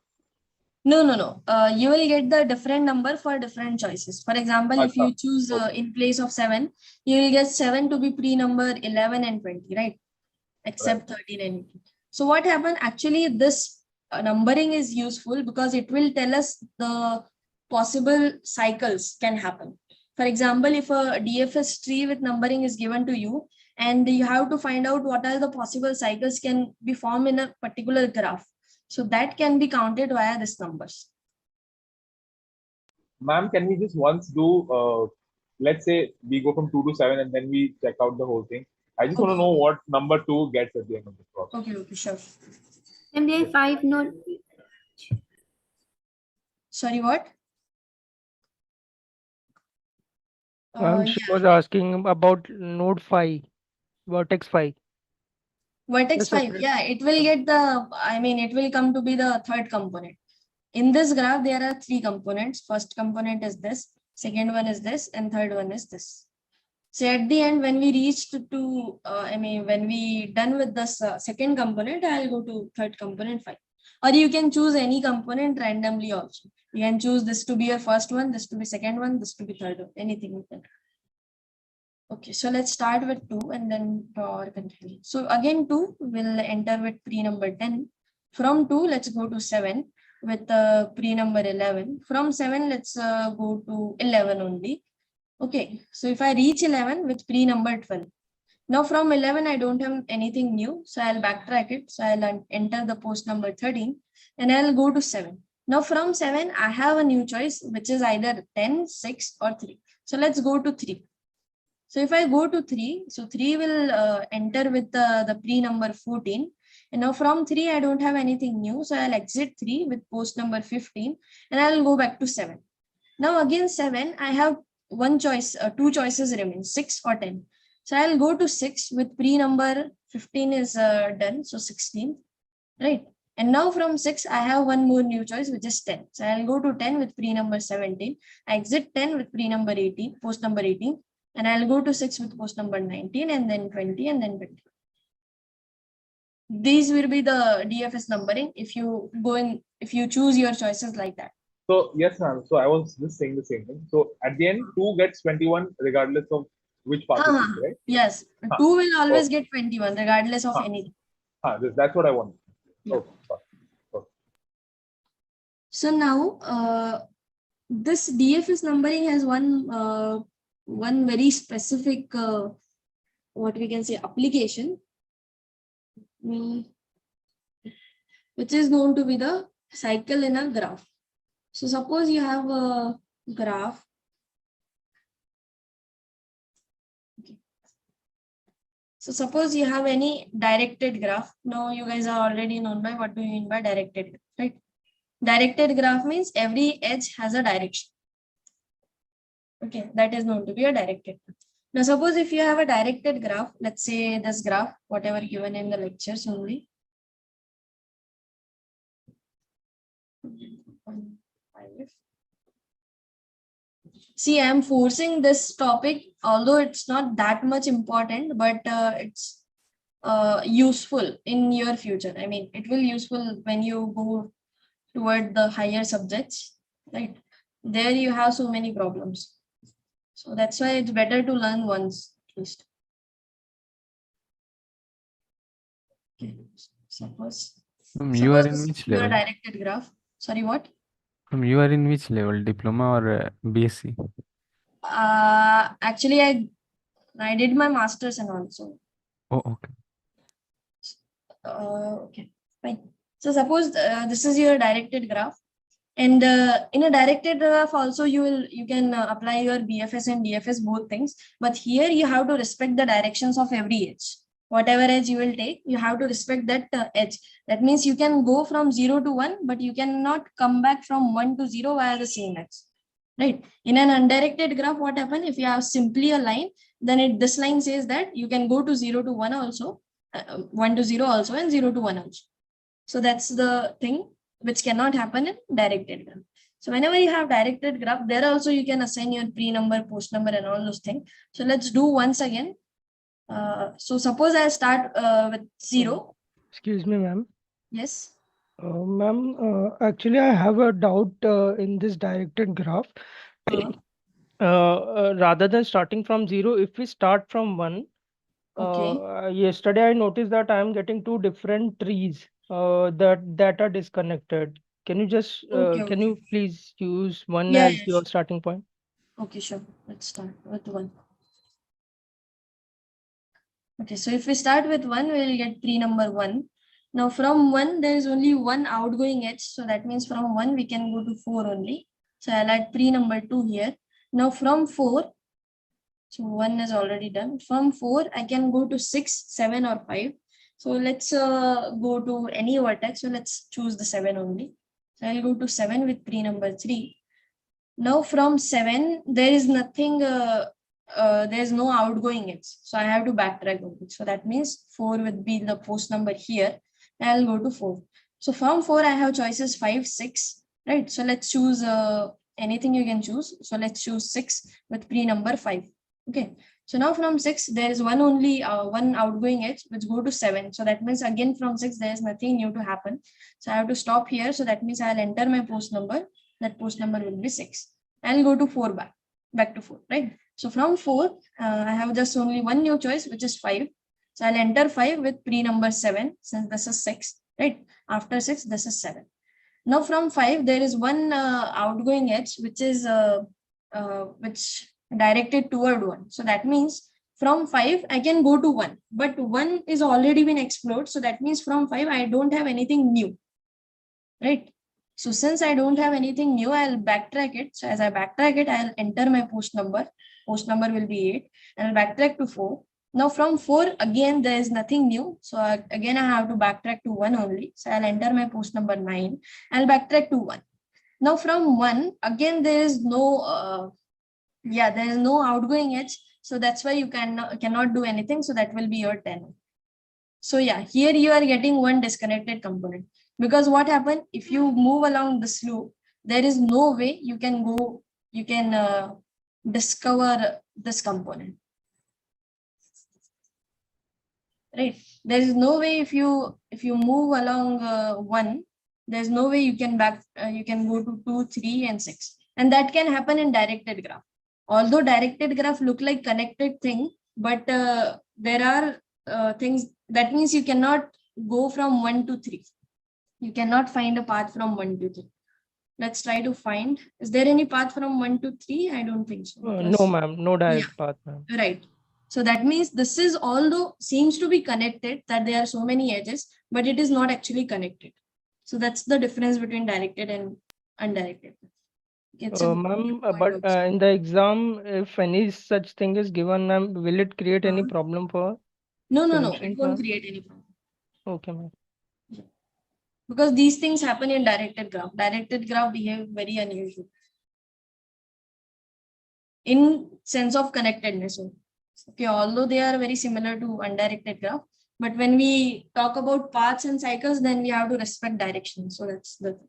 No. You will get the different number for different choices. For example, if you choose in place of 7, you will get 7 to be pre number 11 and 20, right? Except 13 and 18. So what happened? Actually, this numbering is useful because it will tell us the possible cycles can happen. For example, if a DFS tree with numbering is given to you, and you have to find out what are the possible cycles can be formed in a particular graph. So that can be counted via these numbers. Ma'am, can we just once do, let's say we go from 2 to 7 and then we check out the whole thing. I just want to Okay. know what number 2 gets at the end of the process. Okay, sure. MBA 5 node. Sorry, what? She Yeah. was asking about node 5, vertex 5. Vertex Yes, 5, separate. yeah, it will get the, it will come to be the third component. In this graph, there are 3 components. First component is this, second one is this, and third one is this. So at the end, when we reach to, when we done with this second component, I'll go to third component 5. Or you can choose any component randomly also. You can choose this to be your first one, this to be second one, this to be third one, anything you can. Okay, so let's start with 2 and then draw our conclusion. So again, 2 will enter with pre number 10. From 2, let's go to 7 with pre number 11. From 7, let's go to 11 only. Okay, so if I reach 11 with pre number 12. Now from 11, I don't have anything new. So I'll backtrack it. So I'll enter the post number 13 and I'll go to 7. Now from 7, I have a new choice, which is either 10, 6 or 3. So let's go to 3. So if I go to 3, so 3 will enter with the pre number 14. And now from 3, I don't have anything new. So I'll exit 3 with post number 15 and I'll go back to 7. Now again 7, I have one choice, 2 choices remain, 6 or 10. So I'll go to 6 with pre number 15 is done. So 16, right? And now from 6, I have one more new choice, which is 10. So I'll go to 10 with pre number 17. I exit 10 with pre number 18, post number 18. And I'll go to 6 with post number 19 and then 20 and then 20. These will be the DFS numbering if you go in, if you choose your choices like that. So yes, ma'am. So I was just saying the same thing. So at the end, 2 gets 21 regardless of which path it is, right? Yes, 2 will always get 21 regardless of anything. That's what I want. Yeah. Okay. So now this DFS numbering has one very specific what we can say application, which is known to be the cycle in a graph. So suppose you have a graph. Okay. So suppose you have any directed graph. Now you guys are already known by what do you mean by directed graph, right? Directed graph means every edge has a direction. Okay, that is known to be a directed graph. Now suppose if you have a directed graph, let's say this graph, whatever given in the lectures only. See, I am forcing this topic, although it's not that much important, but it's useful in your future. It will useful when you go toward the higher subjects, right? There you have so many problems. So that's why it's better to learn once at least. Okay. Suppose You are in which level? directed graph. Sorry, what? You are in which level? Diploma or BSc? Actually, I did my master's and also. Oh, okay. Okay, fine. So suppose this is your directed graph, and in a directed graph also you can apply your BFS and DFS both things. But here you have to respect the directions of every edge. Whatever edge you will take, you have to respect that edge. That means you can go from 0 to 1, but you cannot come back from 1 to 0 via the same edge. Right? In an undirected graph, what happens if you have simply a line, then this line says that you can go to 0 to 1 also, 1 to 0 also, and 0 to 1 also. So that's the thing which cannot happen in directed graph. So whenever you have directed graph, there also you can assign your pre number, post number, and all those things. So let's do once again. So suppose I start with 0. Excuse me, ma'am. Yes. Ma'am, actually, I have a doubt in this directed graph. Rather than starting from 0, if we start from 1, yesterday I noticed that I am getting 2 different trees that are disconnected. Can you just can you please use one as your starting point? Okay, sure. Let's start with 1. Okay, so if we start with 1, we will get tree number 1. Now from 1, there is only one outgoing edge. So that means from 1, we can go to 4 only. So I'll add tree number 2 here. Now from 4, so 1 is already done. From 4, I can go to 6, 7 or 5. So let's go to any vertex. So let's choose the 7 only. So I'll go to 7 with tree number 3. Now from 7, there is nothing, there is no outgoing edge. So I have to backtrack on it. So that means 4 would be the post number here. I'll go to 4. So from 4, I have choices 5, 6, right? So let's choose anything you can choose. So let's choose 6 with pre number 5. Okay. So now from 6, there is one outgoing edge which go to 7. So that means again from 6, there is nothing new to happen. So I have to stop here. So that means I'll enter my post number. That post number will be 6. I'll go to 4 back to 4, right? So from 4, I have just only one new choice, which is 5. So I'll enter 5 with pre number 7, since this is 6, right? After 6, this is 7. Now from 5, there is one outgoing edge, which is which directed toward 1. So that means from 5, I can go to 1, but 1 is already been explored. So that means from 5, I don't have anything new, right? So since I don't have anything new, I'll backtrack it. So as I backtrack it, I'll enter my post number. Post number will be 8, and I'll backtrack to 4. Now from 4, again, there is nothing new. So again, I have to backtrack to 1 only. So I'll enter my post number 9. I'll backtrack to 1. Now from 1, again, there is no, there is no outgoing edge. So that's why you cannot do anything. So that will be your 10. So yeah, here you are getting one disconnected component. Because what happened, if you move along this loop, there is no way you can discover this component, right? There is no way if you move along 1, there's no way you can go to 2, 3 and 6, and that can happen in directed graph. Although directed graph look like connected thing, but there are things that means you cannot go from 1 to 3. You cannot find a path from 1 to 3. Let's try to find. Is there any path from 1 to 3? I don't think so. No, ma'am. No direct path, ma'am. Right. So that means this is, although seems to be connected, that there are so many edges, but it is not actually connected. So that's the difference between directed and undirected. Ma'am, but in the exam, if any such thing is given, ma'am, will it create any problem for? No, it won't create any problem. Okay, ma'am. Because these things happen in directed graph. Directed graph behave very unusual in sense of connectedness. Okay, although they are very similar to undirected graph, but when we talk about paths and cycles, then we have to respect direction. So that's the thing.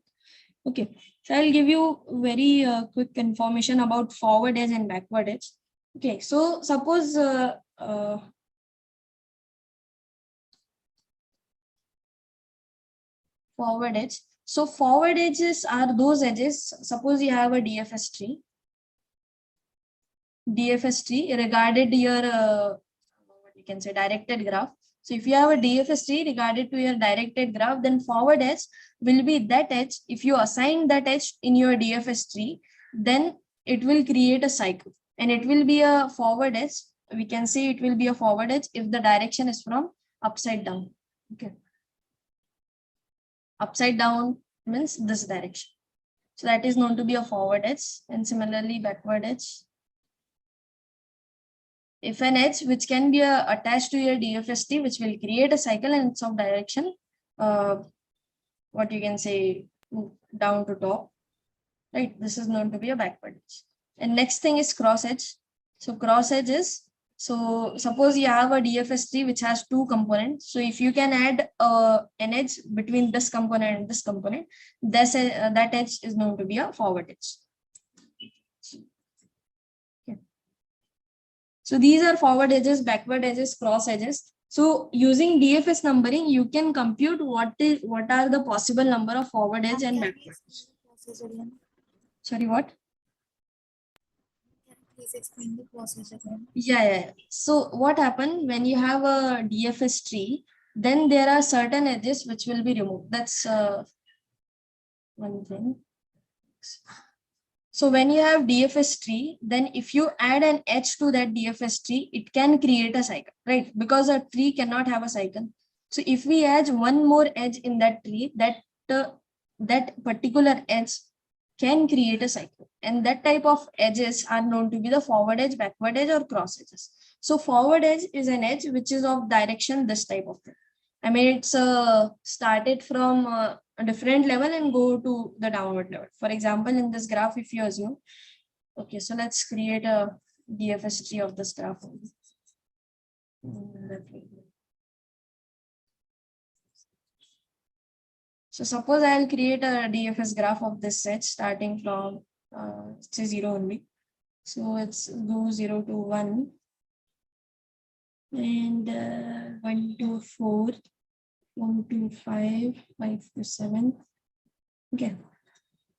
Okay. So I'll give you very quick information about forward edge and backward edge. Okay. So suppose forward edge. So forward edges are those edges. Suppose you have a DFS tree. DFS tree regarded your what you can say directed graph. So if you have a DFS tree regarded to your directed graph, then forward edge will be that edge. If you assign that edge in your DFS tree, then it will create a cycle, and it will be a forward edge. We can say it will be a forward edge if the direction is from upside down. Okay. Upside down means this direction. So that is known to be a forward edge, and similarly backward edge. If an edge which can be attached to your DFS tree, which will create a cycle in its of direction, what you can say down to top, right? This is known to be a backward edge. And next thing is cross edge. So cross edge is, so suppose you have a DFS tree which has 2 components. So if you can add an edge between this component and this component, that edge is known to be a forward edge. So these are forward edges, backward edges, cross edges. So using DFS numbering, you can compute what are the possible number of forward edge and backward edge. Sorry, what? Please explain the process again. Yeah. So what happened when you have a DFS tree, then there are certain edges which will be removed. That's one thing. So when you have DFS tree, then if you add an edge to that DFS tree, it can create a cycle, right? Because a tree cannot have a cycle. So if we add one more edge in that tree, that particular edge can create a cycle. And that type of edges are known to be the forward edge, backward edge, or cross edges. So forward edge is an edge which is of direction this type of thing. I mean, it's started from a different level and go to the downward level. For example, in this graph, if you assume, okay, so let's create a DFS tree of this graph. So suppose I'll create a DFS graph of this set starting from say 0 only. So it's go 0 to 1 and 1 to 4, 1 to 5, 5 to 7. Okay.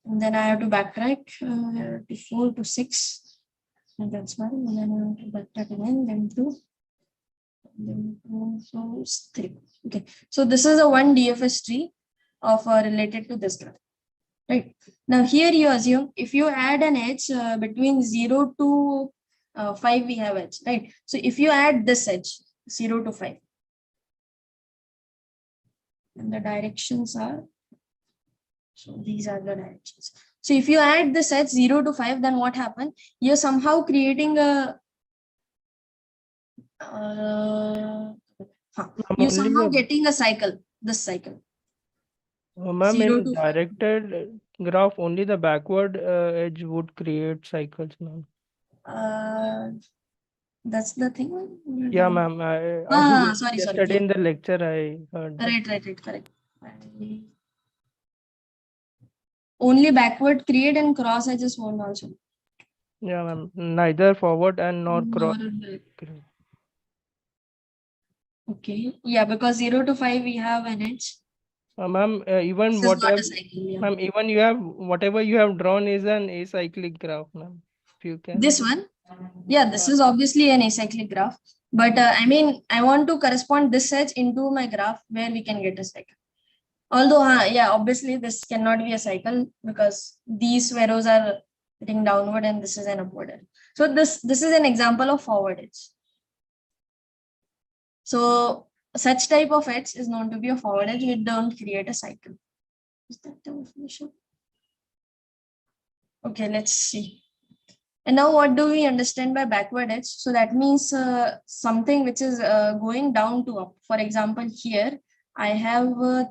And then I have to backtrack to 4 to 6. And that's one. And then I have to backtrack again, then 2. Then 2, so 3. Okay. So this is a one DFS tree of related to this graph. Right. Now here you assume if you add an edge between 0 to 5, we have edge, right? So if you add this edge 0 to 5, and the directions are, so these are the directions. So if you add this edge 0 to 5, then what happened? You're somehow creating a you're somehow getting a cycle, this cycle. Ma'am, in directed graph, only the backward edge would create cycles, ma'am. That's the thing. Yeah, ma'am. Sorry. Yesterday in the lecture, I heard that. Right, correct. Only backward create and cross edges won't also. Yeah, ma'am. Neither forward and nor cross. Okay. Yeah, because 0 to 5 we have an edge. Ma'am, even whatever, ma'am, even you have whatever you have drawn is an acyclic graph, ma'am. If you can. This one, yeah, this is obviously an acyclic graph. But I mean, I want to correspond this edge into my graph where we can get a cycle. Although, yeah, obviously this cannot be a cycle because these arrows are hitting downward and this is an upward edge. So this is an example of forward edge. So such type of edge is known to be a forward edge. We don't create a cycle. Is that the definition? Okay, let's see. And now what do we understand by backward edge? So that means something which is going down to up. For example, here I have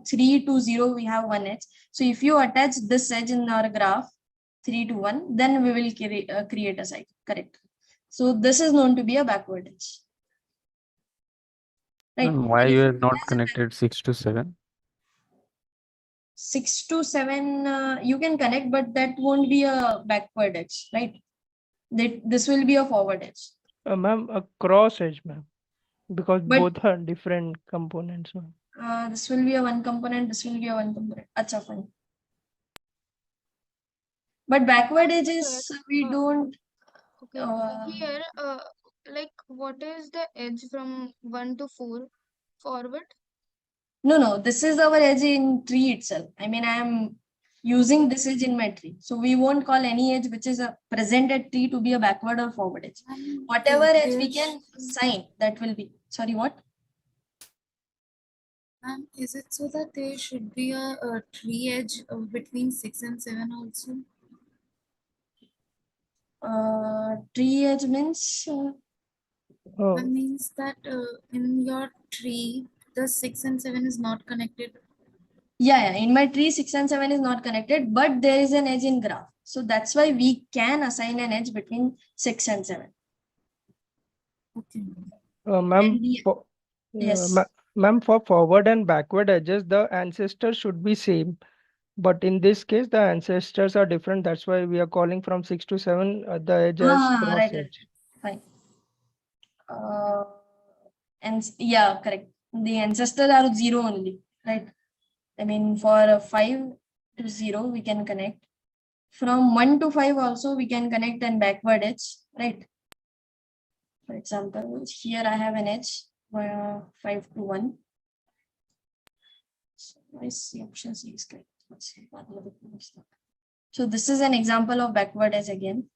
3 to 0, we have one edge. So if you attach this edge in our graph, 3 to 1, then we will create a cycle, correct? So this is known to be a backward edge. Right. Why you have not connected 6 to 7? 6 to 7, you can connect, but that won't be a backward edge, right? This will be a forward edge. Ma'am, a cross edge, ma'am, because both are different components, ma'am. This will be a one component, this will be a one component. Acha, fine. But backward edges, we don't. Okay. Here, like, what is the edge from 1 to 4 forward? No, this is our edge in tree itself. I mean, I am using this edge in my tree. So we won't call any edge which is a present at tree to be a backward or forward edge. Whatever edge we can assign, that will be. Sorry, what? Is it so that there should be a tree edge between 6 and 7 also? Tree edge means? That means that in your tree, the 6 and 7 is not connected. Yeah, in my tree 6 and 7 is not connected, but there is an edge in graph. So that's why we can assign an edge between 6 and 7. Okay. Ma'am, yes. Ma'am, for forward and backward edges, the ancestors should be same. But in this case, the ancestors are different. That's why we are calling from 6 to 7 the edge as cross edge. Fine. And yeah, correct. The ancestors are 0 only, right? I mean, for 5 to 0, we can connect. From 1 to 5 also, we can connect and backward edge, right? For example, here I have an edge where 5 to 1. So I see option C is correct. Let's see. So this is an example of backward edge again.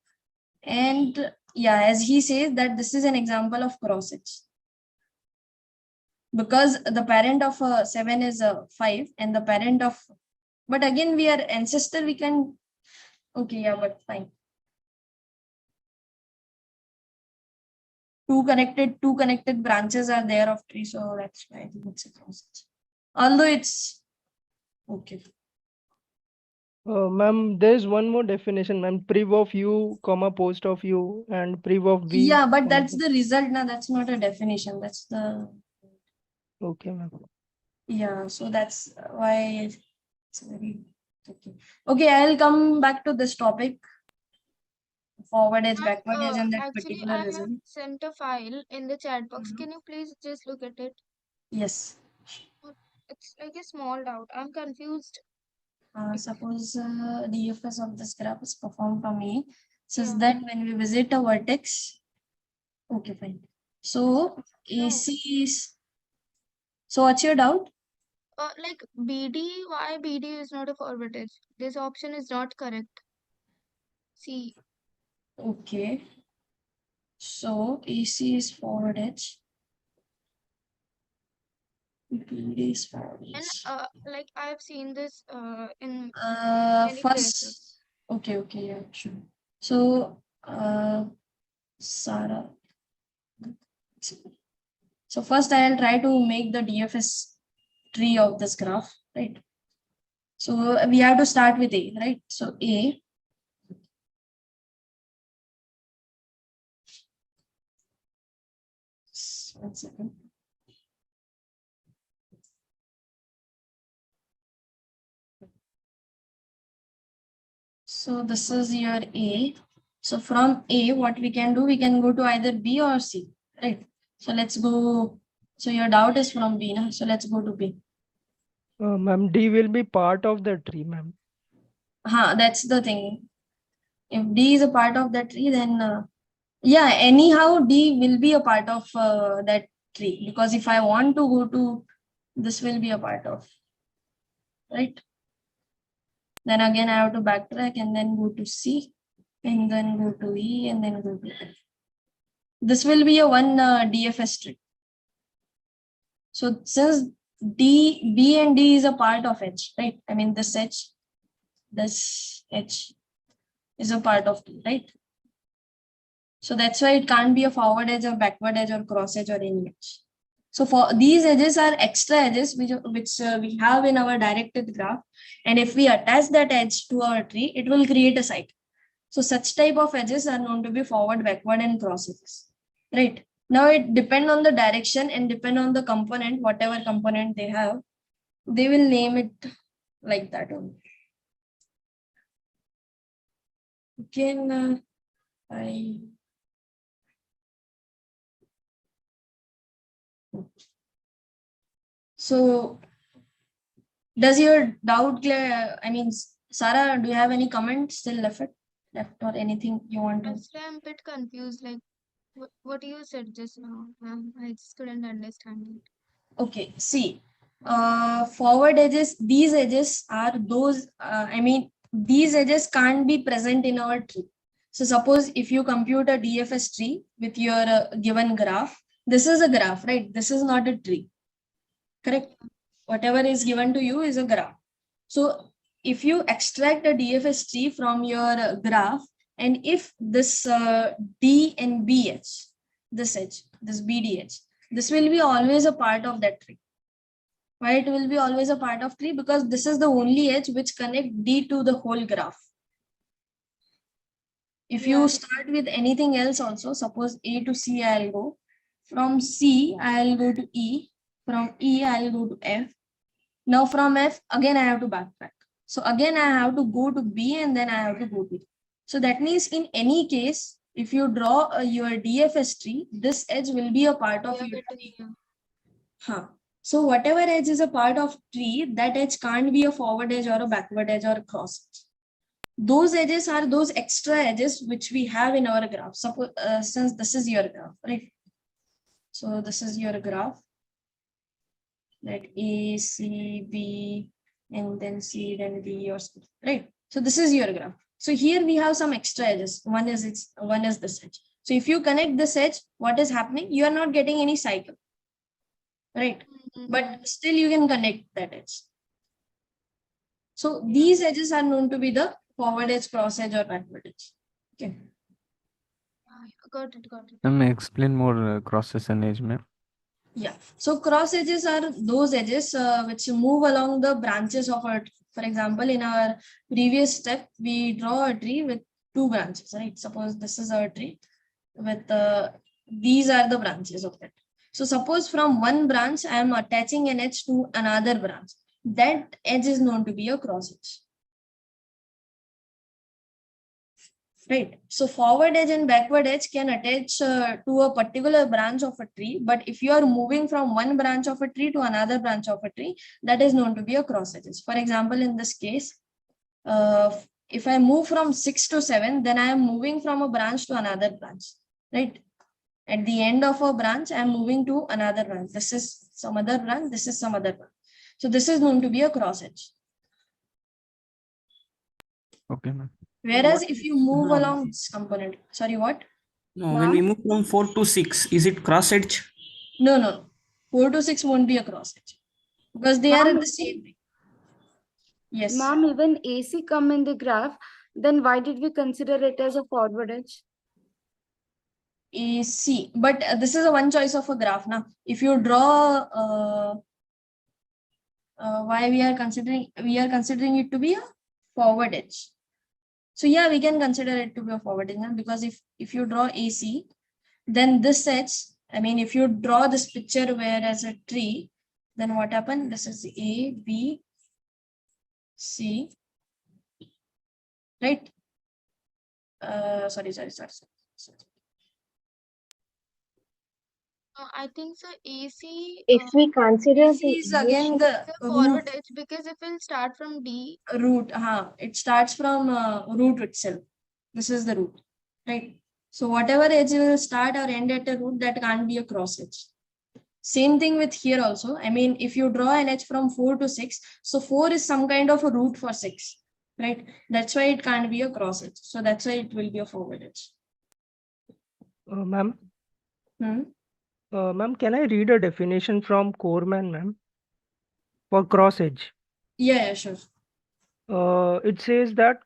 And yeah, as he says that this is an example of cross edge. Because the parent of 7 is 5 and the parent of, but again we are ancestor, we can, okay, yeah, but fine. Two connected branches are there of tree, so that's why I think it's a cross edge. Although it's okay. Ma'am, there's one more definition, ma'am. Priv of u, comma post of u, and priv of v. Yeah, but comma that's post- the result now. That's not a definition. That's the, Okay, ma'am. yeah. So that's why it's very okay. Okay, I'll come back to this topic. Forward edge, backward edge, and that Actually, particular I have result. sent a file in the chat box. Can you please just look at it? Yes. It's like a small doubt. I'm confused. Suppose DFS of this graph is performed from A, says Yeah. that when we visit a vertex, okay, fine. So AC is, so what's your doubt? Like BD, why BD is not a forward edge? This option is not correct. See, Okay. So AC is forward edge. BD is forward and edge. like I've seen this in many places. First, okay, yeah, sure. So Sarah. So first I'll try to make the DFS tree of this graph, right? So we have to start with A, right? So A. One second. So this is your A. So from A, what we can do, we can go to either B or C, right? So let's go. So your doubt is from B, na? So let's go to B. Ma'am, D will be part of the tree, ma'am. That's the thing. If D is a part of that tree, then yeah, anyhow, D will be a part of that tree, because if I want to go to, this will be a part of, right? Then again, I have to backtrack and then go to C and then go to E and then go to F. This will be a one DFS tree. So since B and D is a part of H, right? I mean, this H is a part of T, right? So that's why it can't be a forward edge or backward edge or cross edge or any edge. So for these edges are extra edges which we have in our directed graph. And if we attach that edge to our tree, it will create a cycle. So such type of edges are known to be forward, backward, and cross edges, right? Now it depends on the direction and depend on the component, whatever component they have, they will name it like that only. Again, so does your doubt clear? I mean, Sarah, do you have any comments still left or anything you want to? Actually, I'm a bit confused. Like what you said just now. I just couldn't understand it. Okay, see, forward edges, these edges are those, I mean, these edges can't be present in our tree. So suppose if you compute a DFS tree with your given graph, this is a graph, right? This is not a tree, correct? Whatever is given to you is a graph. So if you extract a DFS tree from your graph, and if this D and BH, this edge, this BDH, this will be always a part of that tree. Why it will be always a part of tree? Because this is the only edge which connect D to the whole graph. If you start with anything else also, suppose A to C, I'll go. From C, I'll go to E. From E, I'll go to F. Now from F, again I have to backtrack. So again I have to go to B and then I have to go to E. So that means in any case, if you draw your DFS tree, this edge will be a part of your tree. So whatever edge is a part of tree, that edge can't be a forward edge or a backward edge or a cross edge. Those edges are those extra edges which we have in our graph. Suppose since this is your graph, right? So this is your graph. That A, C, B, and then C, then D or C, right? So this is your graph. So here we have some extra edges. One is this edge. So if you connect this edge, what is happening? You are not getting any cycle, right? But still you can connect that edge. So these edges are known to be the forward edge, cross edge, or backward edge. Okay. Got it. Explain more crosses and edge, ma'am. Yeah. So cross edges are those edges which move along the branches of a tree. For example, in our previous step, we draw a tree with 2 branches, right? Suppose this is our tree with these are the branches of it. So suppose from one branch, I am attaching an edge to another branch. That edge is known to be a cross edge. Right. So forward edge and backward edge can attach to a particular branch of a tree. But if you are moving from one branch of a tree to another branch of a tree, that is known to be a cross edges. For example, in this case, if I move from 6 to 7, then I am moving from a branch to another branch, right? At the end of a branch, I am moving to another branch. This is some other branch. This is some other branch. So this is known to be a cross edge. Okay, ma'am. Whereas if you move along this component, sorry, what? No, when we move from 4 to 6, is it cross edge? No. 4 to 6 won't be a cross edge because they are at the same thing. Yes. Ma'am, even AC come in the graph, then why did we consider it as a forward edge? AC, but this is a one choice of a graph now. If you draw, why we are considering it to be a forward edge. So yeah, we can consider it to be a forward edge because if you draw AC, then this edge, I mean, if you draw this picture where as a tree, then what happened? This is A, B, C, right? Sorry. I think so. AC. If we consider AC is again the forward root. edge because if we'll start from D. Root, it starts from root itself. This is the root, right? So whatever edge will start or end at a root, that can't be a cross edge. Same thing with here also. I mean, if you draw an edge from 4 to 6, so 4 is some kind of a root for 6, right? That's why it can't be a cross edge. So that's why it will be a forward edge. Ma'am? Ma'am, can I read a definition from Coreman, ma'am, for cross edge? Yeah, sure. It says that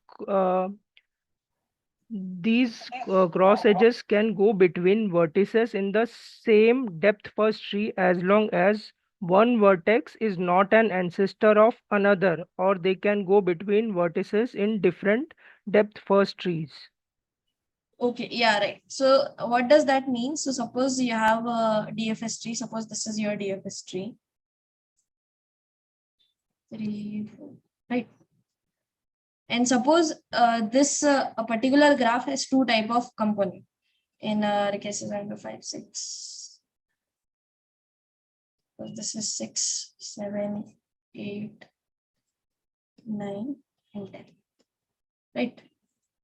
these cross edges can go between vertices in the same depth first tree as long as one vertex is not an ancestor of another, or they can go between vertices in different depth first trees. Okay, yeah, right. So what does that mean? So suppose you have a DFS tree. Suppose this is your DFS tree. 3, 4, right? And suppose this a particular graph has 2 type of component. In the cases under 5, 6. So this is 6, 7, 8, 9, and 10. Right.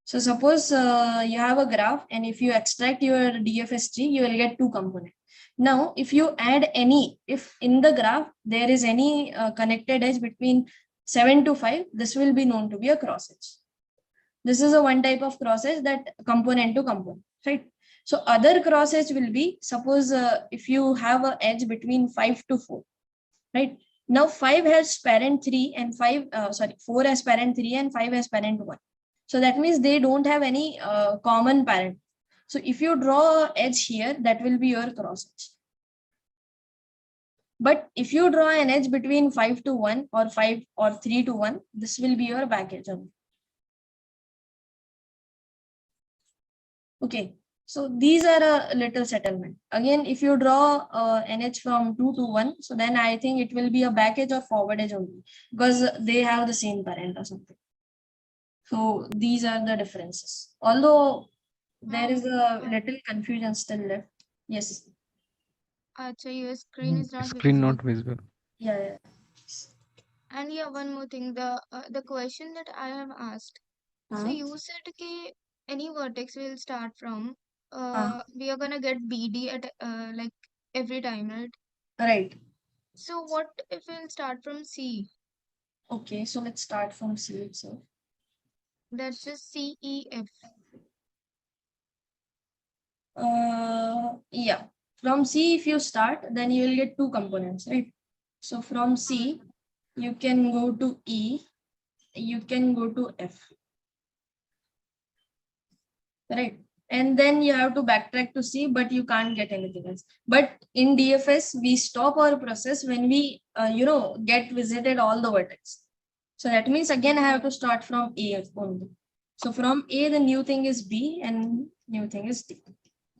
So suppose you have a graph, and if you extract your DFS tree, you will get 2 components. Now, if you add if in the graph there is any connected edge between 7 to 5, this will be known to be a cross edge. This is a one type of cross edge, that component to component, right? So other cross edge will be, suppose if you have an edge between 5 to 4, right? Now 5 has parent 3 and 4 has parent 3 and 5 has parent 1. So that means they don't have any common parent. So if you draw an edge here, that will be your cross edge. But if you draw an edge between 5 to 1 or 5 or 3 to 1, this will be your back edge only. Okay, so these are a little settlement. Again, if you draw an edge from 2 to 1, so then I think it will be a back edge or forward edge only, because they have the same parent or something. So these are the differences. Although there is a little confusion still left. Yes. So your screen is not Screen not visible. Yeah. And yeah, one more thing. The question that I have asked. So you said that any vertex will start from we are gonna get BD at like every time, right? Right. So what if we'll start from C? Okay, so let's start from C itself. That's just CEF. Yeah. From C, if you start, then you will get two components, right? So from C, you can go to E, you can go to F, right? And then you have to backtrack to C, but you can't get anything else. But in DFS, we stop our process when we, get visited all the vertex. So that means again, I have to start from A only. So from A, the new thing is B and new thing is D.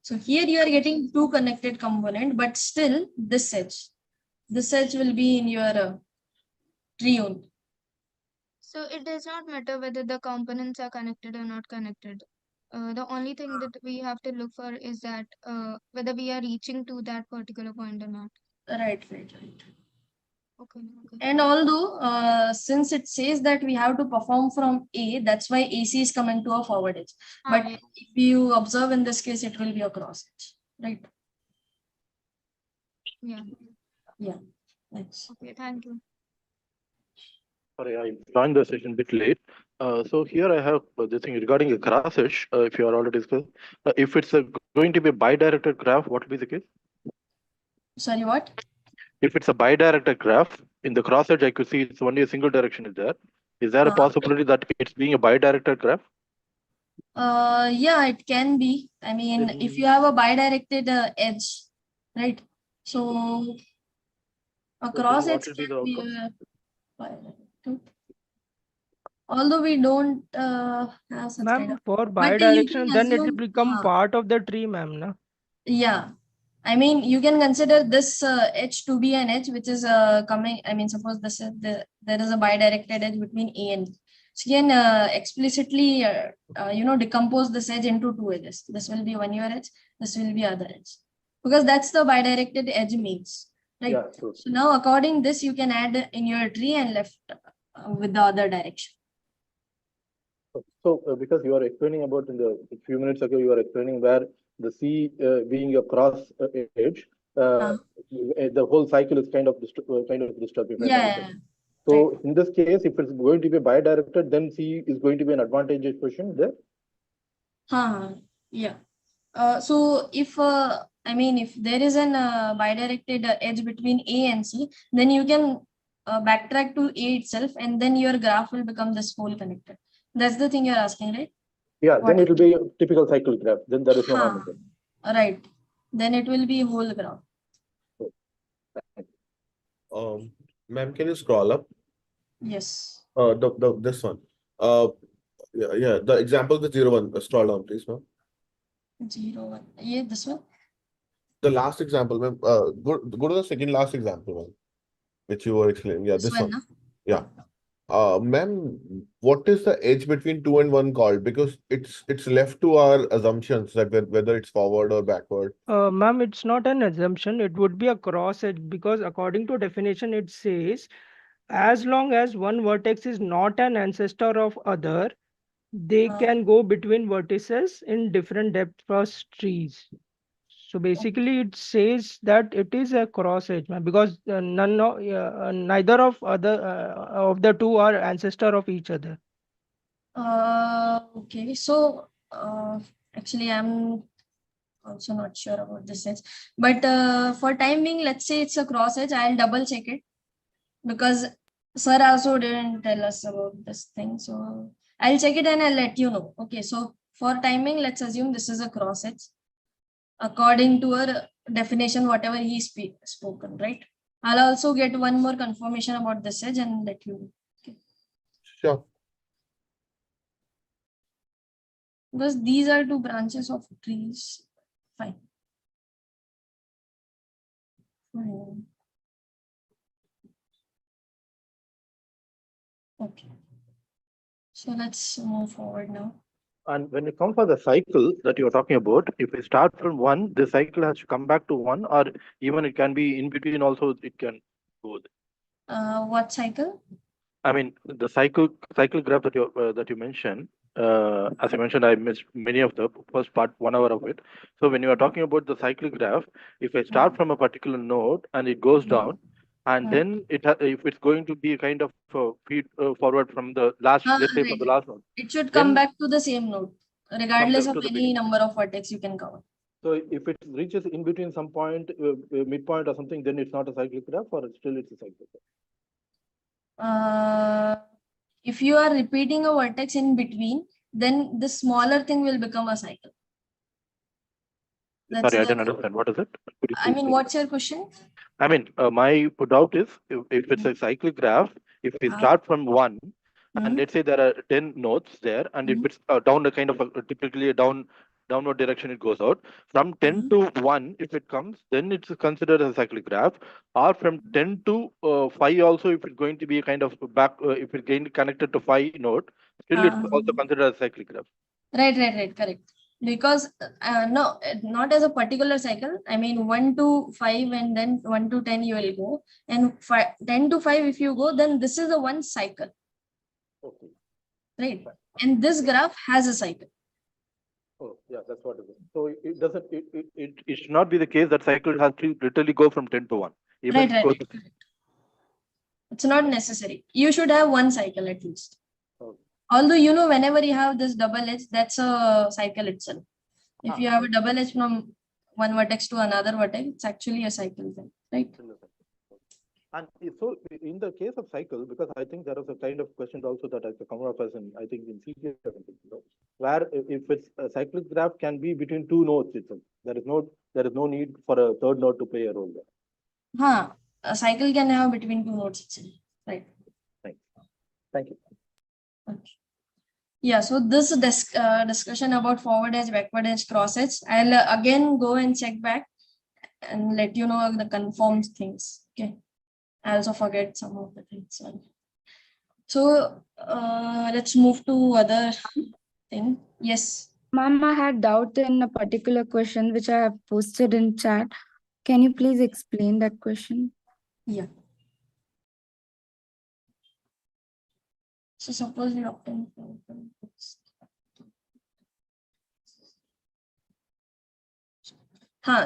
So here you are getting two connected component, but still this edge will be in your tree only. So it does not matter whether the components are connected or not connected. The only thing that we have to look for is that whether we are reaching to that particular point or not. Right. Okay. And although since it says that we have to perform from A, that's why AC is coming to a forward edge. But if you observe in this case, it will be a cross edge, right? Yeah. Thanks. Okay, thank you. Sorry, I joined the session a bit late. So here I have this thing regarding a cross edge. If you are already discussed, if it's going to be a bidirected graph, what will be the case? Sorry, what? If it's a bidirected graph, in the cross edge I could see it's only a single direction is there. Is there a possibility that it's being a bidirected graph? Yeah, it can be. I mean, if you have a bidirected edge, right? So a cross edge can be bidirected. Although we don't have such kind of. For But you can bidirectional, then it will assume, become part of the tree, ma'am. Na? Yeah. I mean, you can consider this edge to be an edge which is coming. I mean, suppose this is there is a bidirected edge between A and B. So you can explicitly, decompose this edge into two edges. This will be one your edge. This will be other edge, because that's the bidirected edge means. Right. Yeah, true. So now, according this, you can add in your tree and left with the other direction. So, because you are explaining about in the a few minutes ago, you are explaining where the C being a cross edge, the whole cycle is kind of disturbing. Yeah. So, in this case, if it's going to be bidirected, then C is going to be an advantageous position there. Yeah. So if if there is an bidirected edge between A and C, then you can backtrack to A itself, and then your graph will become this whole connected. That's the thing you're asking, right? Yeah, then it will be a typical cycle graph. Then there is no harm. Right. Then it will be whole graph. Ma'am, can you scroll up? Yes. This one. Yeah. The example with 0, 1. Scroll down, please, ma'am. 0, 1. Yeah, this one. The last example, ma'am. Go to the second last example, ma'am, which you were explaining. Yeah, this one. Yeah. Ma'am, what is the edge between 2 and 1 called? Because it's left to our assumptions, like whether it's forward or backward. Ma'am, it's not an assumption. It would be a cross edge, because according to definition, it says as long as one vertex is not an ancestor of other, they can go between vertices in different depth first trees. So basically, it says that it is a cross edge, because neither of the two are ancestor of each other. Okay. So actually, I'm also not sure about this edge, but for time being, let's say it's a cross edge. I'll double check it, because sir also didn't tell us about this thing. So I'll check it and I'll let you know. Okay. So for timing, let's assume this is a cross edge according to our definition, whatever he spoken, right? I'll also get one more confirmation about this edge and let you know. Okay. Sure. Because these are two branches of trees. Fine. Okay. So let's move forward now. And when you come for the cycle that you're talking about, if we start from 1, the cycle has to come back to 1, or even it can be in between also, it can go. What cycle? I mean, the cycle graph that you mentioned, as I mentioned, I missed many of the first part, 1 hour of it. So when you are talking about the cycle graph, if I start from a particular node and it goes down, and then if it's going to be a kind of feed forward from the last, let's say from the last node, it should come back to the same node, regardless of any beginning. number of vertex you can cover. So if it reaches in between some point, midpoint or something, then it's not a cyclic graph, or still it's a cyclic graph? If you are repeating a vertex in between, then the smaller thing will become a cycle. Sorry, I didn't understand. What is it? I mean, what's your question? I mean, my doubt is if it's a cyclic graph, if we start from 1, and let's say there are 10 nodes there, and if it's down a kind of typically a downward direction it goes out. From 10 to 1, if it comes, then it's considered as a cyclic graph. Or from 10 to 5 also, if it's going to be a kind of back, if it's getting connected to 5 node, still it's also considered as a cyclic graph. Right, correct. Because no, not as a particular cycle. I mean, 1 to 5 and then 1 to 10 you will go, and 10 to 5 if you go, then this is the one cycle. Okay. Right, and this graph has a cycle. Oh, yeah, that's what it is. So it doesn't. It should not be the case that cycle has to literally go from 10 to 1. Right. It's not necessary. You should have one cycle at least. Okay. Although, whenever you have this double edge, that's a cycle itself. If you have a double edge from one vertex to another vertex, it's actually a cycle then, right? And so in the case of cycle, because I think there was a kind of question also that has come up as in, I think in CK, where if it's a cyclic graph can be between 2 nodes itself. There is no need for a third node to play a role there. A cycle can have between 2 nodes itself, right? Thank you. Okay. Yeah, so this discussion about forward edge, backward edge, cross edge, I'll again go and check back and let you know the confirmed things. Okay, I also forget some of the things. So let's move to other thing. Yes. Ma'am, I had doubt in a particular question which I have posted in chat. Can you please explain that question? Yeah. So suppose you obtain.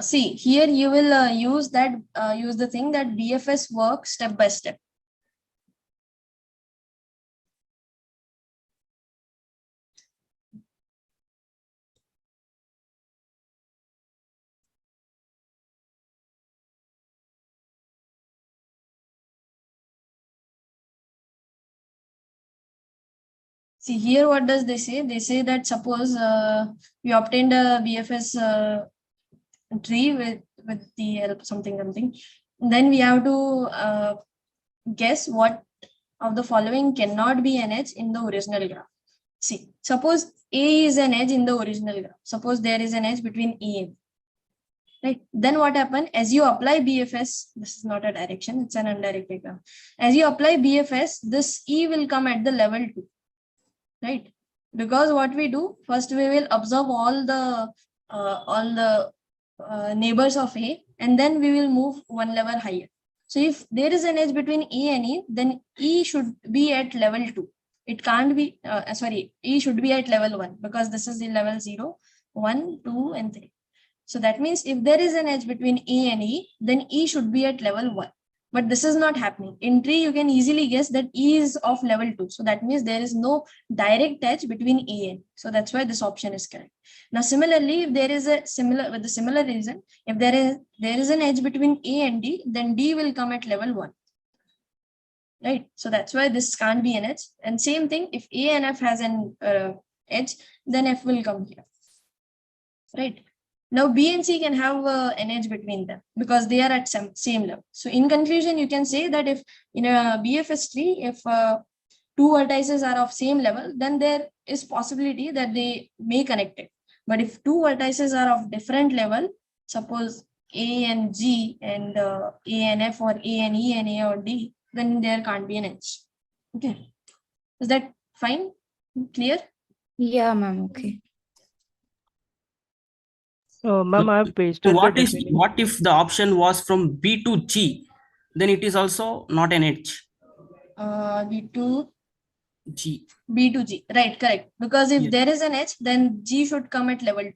See, here you will use the thing that BFS works step by step. See here, what does they say? They say that suppose we obtained a BFS tree with the help of something. Then we have to guess what of the following cannot be an edge in the original graph. See, suppose A is an edge in the original graph. Suppose there is an edge between E and B. Right. Then what happened? As you apply BFS, this is not a direction, it's an undirected graph. As you apply BFS, this E will come at the level 2. Right? Because what we do, first we will observe all the neighbors of A, and then we will move one level higher. So if there is an edge between E and E, then E should be at level 2. It can't be, E should be at level 1 because this is the level 0, 1, 2, and 3. So that means if there is an edge between A and E, then E should be at level 1. But this is not happening. In tree, you can easily guess that E is of level 2. So that means there is no direct edge between E and E. So that's why this option is correct. Now, similarly, if there is a similar reason, if there is an edge between A and D, then D will come at level 1. Right? So that's why this can't be an edge. And same thing, if A and F has an edge, then F will come here. Right? Now, B and C can have an edge between them because they are at same level. So in conclusion, you can say that if in a BFS tree, if 2 vertices are of same level, then there is possibility that they may connect it. But if 2 vertices are of different level, suppose A and G and A and F, or A and E and A or D, then there can't be an edge. Okay. Is that fine? Clear? Yeah, ma'am. Okay. Ma'am, I have pasted What if the option was from B to G? Then it is also not an edge. B to G. B to G. Right, correct. Because if there is an edge, then G should come at level 2.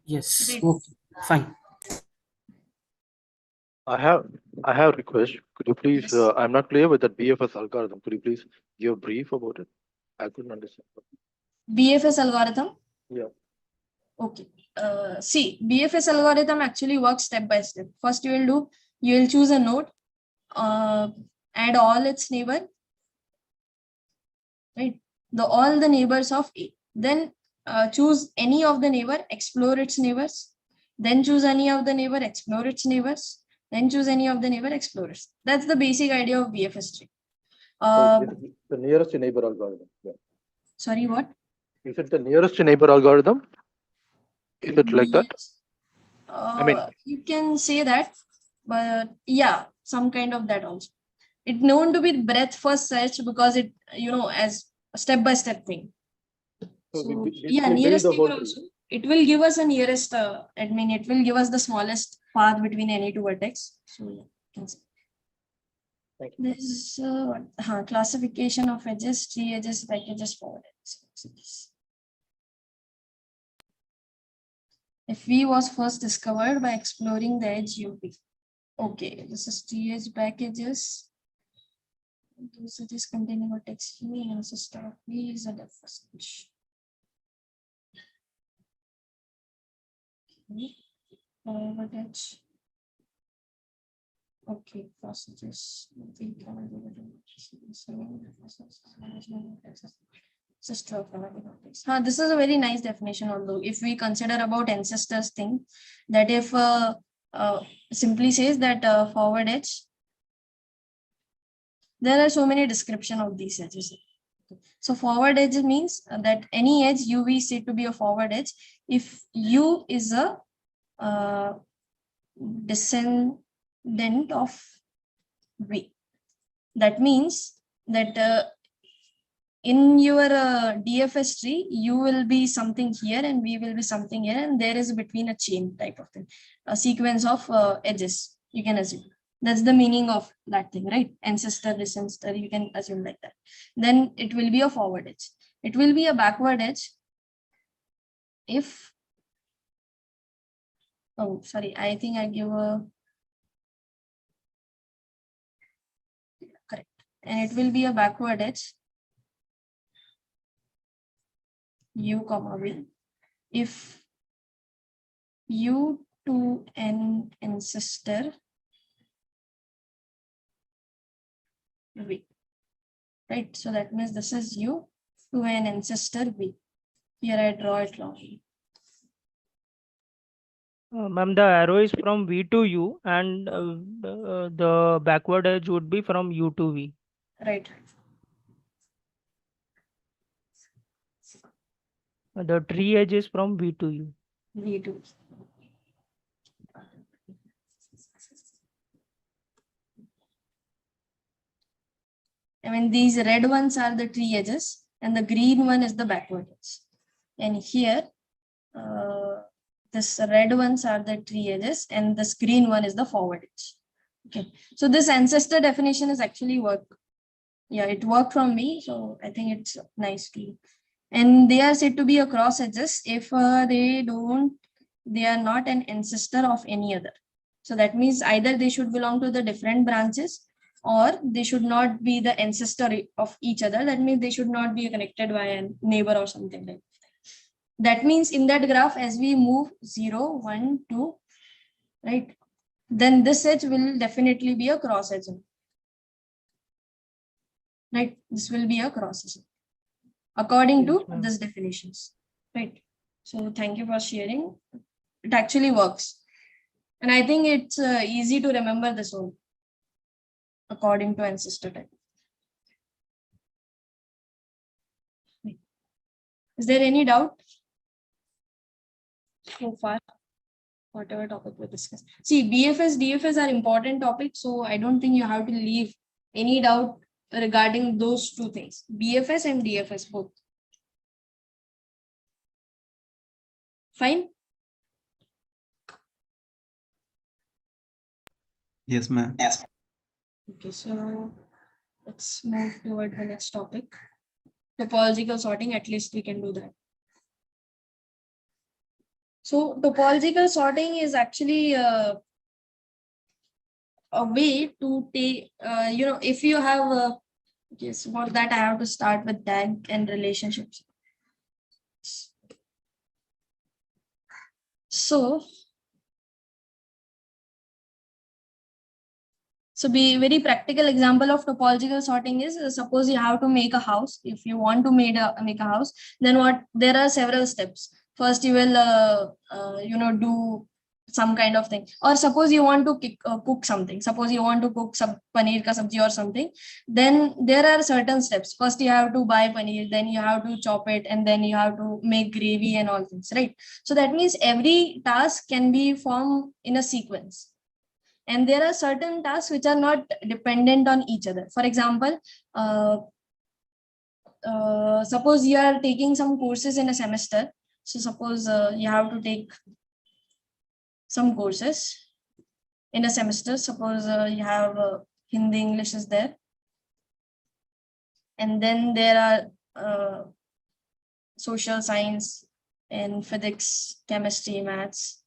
Yes. Right. Okay. Fine. I have a request. Could you please? Yes. I'm not clear with that BFS algorithm. Could you please give a brief about it? I couldn't understand. BFS algorithm. Yeah. Okay. See, BFS algorithm actually works step by step. First, you will choose a node, add all its neighbor, right? All the neighbors of A. Then choose any of the neighbor, explore its neighbors. Then choose any of the neighbor, explore its neighbors. Then choose any of the neighbor, explore it. That's the basic idea of BFS tree. The nearest neighbor algorithm. Yeah. Sorry, what? Is it the nearest neighbor algorithm? Is it like that? I mean, you can say that, but yeah, some kind of that also. It's known to be breadth first search because it, as a step-by-step thing. So yeah, nearest neighbor also. It will give us a nearest, it will give us the smallest path between any two vertex. So yeah, can say. This classification of edges, tree edges, back edges, forward edges. If V was first discovered by exploring the edge UV. Okay, this is tree edge, back edges. Those edges containing vertex U and ancestor of V is a depth first edge. Forward edge. Okay, processes. This is a very nice definition, although if we consider about ancestors thing, that if simply says that forward edge, there are so many description of these edges. So forward edge means that any edge UV is said to be a forward edge if U is a descendant of V. That means that in your DFS tree, U will be something here and V will be something here, and there is between a chain type of thing, a sequence of edges, you can assume. That's the meaning of that thing, right? Ancestor, descendant, you can assume like that. Then it will be a forward edge. It will be a backward edge if, oh, sorry, I think I give a, correct. And it will be a backward edge, U comma V, if U to an ancestor V, right? So that means this is U to an ancestor V. Here I draw it long. Ma'am, the arrow is from V to U and the backward edge would be from U to V. Right. The tree edge is from V to U. V to. I mean, these red ones are the tree edges and the green one is the backward edge. And here, this red ones are the tree edges and this green one is the forward edge. Okay, so this ancestor definition is actually work. Yeah, it worked from me, so I think it's nice to. And they are said to be a cross edges if they are not an ancestor of any other. So that means either they should belong to the different branches or they should not be the ancestor of each other. That means they should not be connected by a neighbor or something like that. That means in that graph, as we move 0, 1, 2, right, then this edge will definitely be a cross edge. Right, this will be a cross edge according to these definitions. Right. So thank you for sharing. It actually works. And I think it's easy to remember this one according to ancestor type. Is there any doubt so far? Whatever topic we discussed. See, BFS, DFS are important topics, so I don't think you have to leave any doubt regarding those two things, BFS and DFS both. Fine? Yes, ma'am. Yes. Okay, so let's move toward the next topic. Topological sorting, at least we can do that. So topological sorting is actually a way to take, if you have, okay, so for that I have to start with DAG and relationships. So be very practical example of topological sorting is, suppose you have to make a house. If you want to make a house, then there are several steps. First, you will do some kind of thing. Or suppose you want to cook something. Suppose you want to cook some paneer ka sabji or something. Then there are certain steps. First, you have to buy paneer, then you have to chop it, and then you have to make gravy and all things, right? So that means every task can be formed in a sequence. And there are certain tasks which are not dependent on each other. For example, suppose you are taking some courses in a semester. So suppose you have to take some courses in a semester. Suppose you have Hindi, English is there. And then there are social science and physics, chemistry, maths.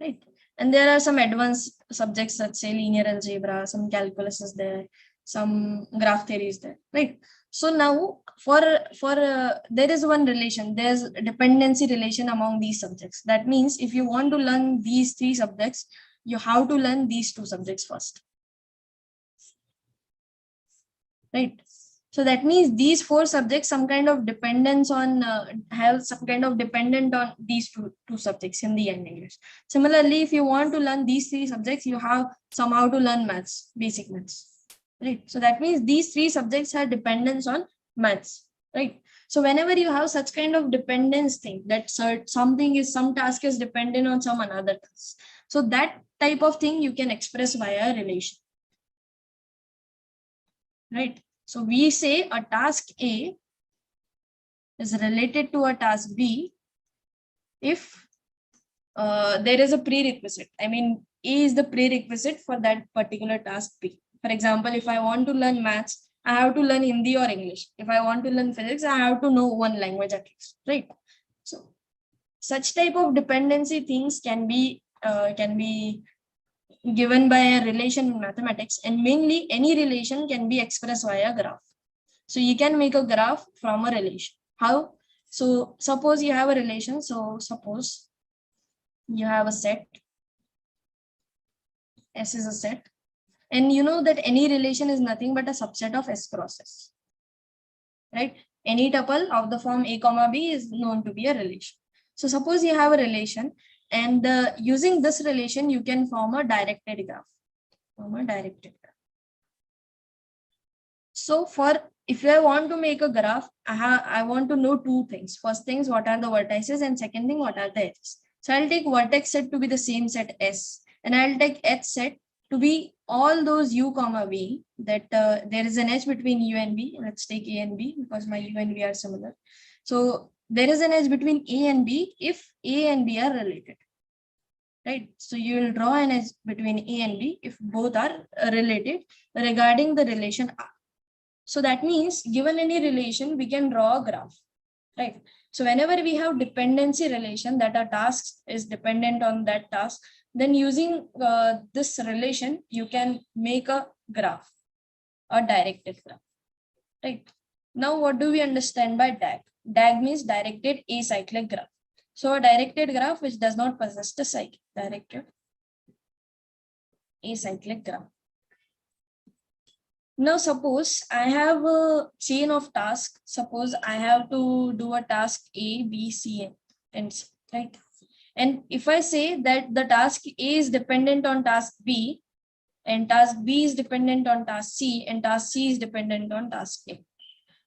Right. And there are some advanced subjects, let's say linear algebra, some calculus is there, some graph theory is there, right? So now for there is one relation, there's a dependency relation among these subjects. That means if you want to learn these 3 subjects, you have to learn these 2 subjects first, right? So that means these 4 subjects, some kind of dependence on, have some kind of dependent on these two subjects, Hindi and English. Similarly, if you want to learn these 3 subjects, you have somehow to learn maths, basic maths, right? So that means these 3 subjects have dependence on maths, right? So whenever you have such kind of dependence thing, that some task is dependent on some another task. So that type of thing you can express via relation, right? So we say a task A is related to a task B if there is a prerequisite. I mean, A is the prerequisite for that particular task B. For example, if I want to learn maths, I have to learn Hindi or English. If I want to learn physics, I have to know one language at least, right? So such type of dependency things can be given by a relation in mathematics, and mainly any relation can be expressed via graph. So you can make a graph from a relation. How? So suppose you have a relation. So suppose you have a set. S is a set. And you know that any relation is nothing but a subset of S cross S. Right? Any tuple of the form A comma B is known to be a relation. So suppose you have a relation, and using this relation, you can form a directed graph. So if I want to make a graph, I want to know 2 things. First things, what are the vertices, and second thing, what are the edges. So I'll take vertex set to be the same set S, and I'll take edge set to be all those U comma V, that there is an edge between U and B. Let's take A and B because my U and B are similar. So there is an edge between A and B if A and B are related. Right? So you will draw an edge between A and B if both are related regarding the relation R. So that means given any relation, we can draw a graph, right? So whenever we have dependency relation that a task is dependent on that task, then using this relation, you can make a graph, a directed graph, right? Now, what do we understand by DAG? DAG means directed acyclic graph. So a directed graph which does not possess the cycle, directed acyclic graph. Now, suppose I have a chain of tasks. Suppose I have to do a task A, B, C, and C, right? And if I say that the task A is dependent on task B, and task B is dependent on task C, and task C is dependent on task A.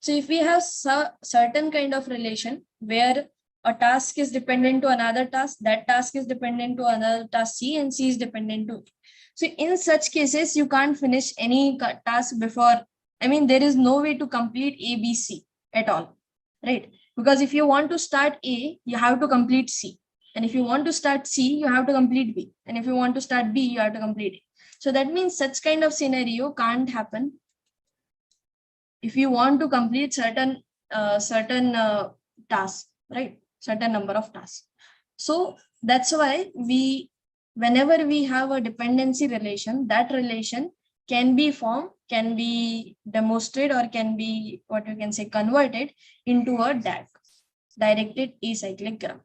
So if we have certain kind of relation where a task is dependent to another task, that task is dependent to another task C, and C is dependent to A. So in such cases, you can't finish any task before, there is no way to complete A, B, C at all, right? Because if you want to start A, you have to complete C. And if you want to start C, you have to complete B. And if you want to start B, you have to complete A. So that means such kind of scenario can't happen if you want to complete certain tasks, right? Certain number of tasks. So that's why we whenever we have a dependency relation, that relation can be formed, can be demonstrated, or can be what you can say converted into a DAG, directed acyclic graph.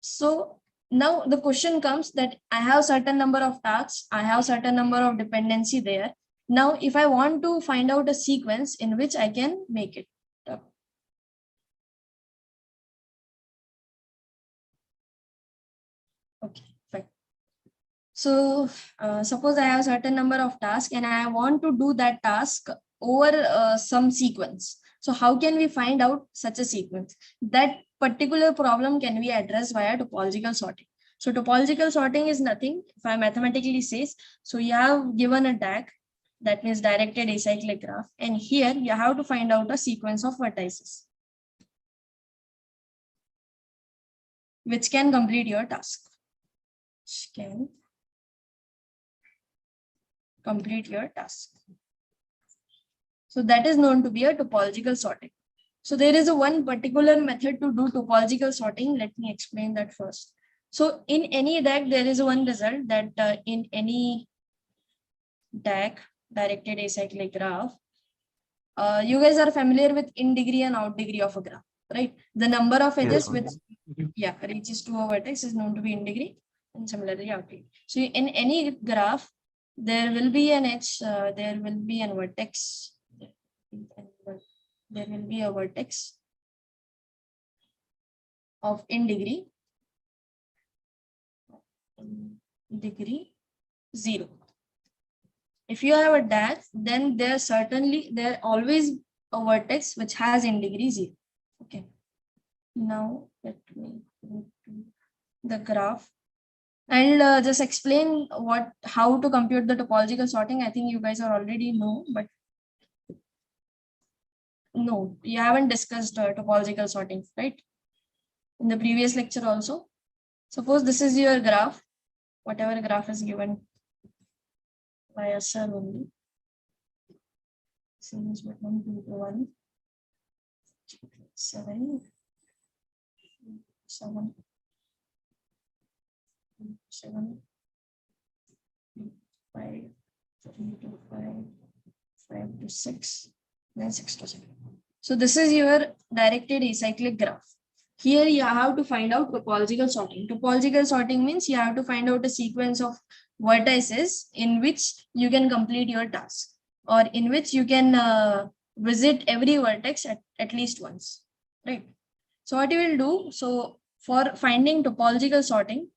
So now the question comes that I have certain number of tasks, I have certain number of dependency there. Now, if I want to find out a sequence in which I can make it. Okay, fine. So suppose I have a certain number of tasks and I want to do that task over some sequence. So how can we find out such a sequence? That particular problem can be addressed via topological sorting. So topological sorting is nothing, if I mathematically says, so you have given a DAG, that means directed acyclic graph, and here you have to find out a sequence of vertices which can complete your task. Which can complete your task. So that is known to be a topological sorting. So there is a one particular method to do topological sorting. Let me explain that first. So in any DAG, there is one result that in any DAG, directed acyclic graph, you guys are familiar with in degree and out degree of a graph, right? The number of edges which reaches to a vertex is known to be in degree, and similarly out degree. So in any graph, there will be an edge, there will be a vertex, there will be a vertex of in degree 0. If you have a DAG, then there always a vertex which has in degree 0. Okay. Now let me go to the graph. I'll just explain how to compute the topological sorting. I think you guys are already know, but no, you haven't discussed topological sorting, right? In the previous lecture also. Suppose this is your graph, whatever graph is given by a cell only. Series 1, 2, 1, 7, 7, 7, 5, 3 to 5, 5 to 6, then 6 to 7. So this is your directed acyclic graph. Here you have to find out topological sorting. Topological sorting means you have to find out a sequence of vertices in which you can complete your task, or in which you can visit every vertex at least once, right? So what you will do, so for finding topological sorting,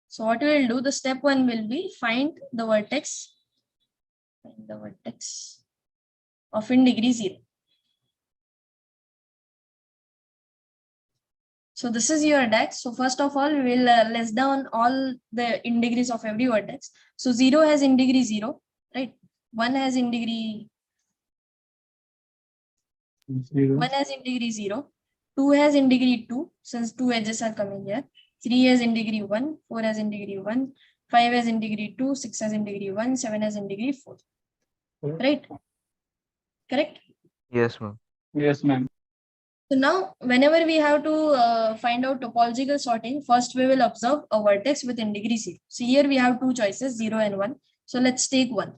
so what you will do, the step 1 will be find the vertex of in degree 0. So this is your DAG. So first of all, we will list down all the in degrees of every vertex. So 0 has in degree 0, right? 1 has in degree 0. 1 has in degree 0. 2 has in degree 2, since 2 edges are coming here. 3 has in degree 1. 4 has in degree 1. 5 has in degree 2. 6 has in degree 1. 7 has in degree 4. Right? Correct? Yes, ma'am. Yes, ma'am. So now, whenever we have to find out topological sorting, first we will observe a vertex with in degree 0. So here we have two choices, 0 and 1. So let's take 1.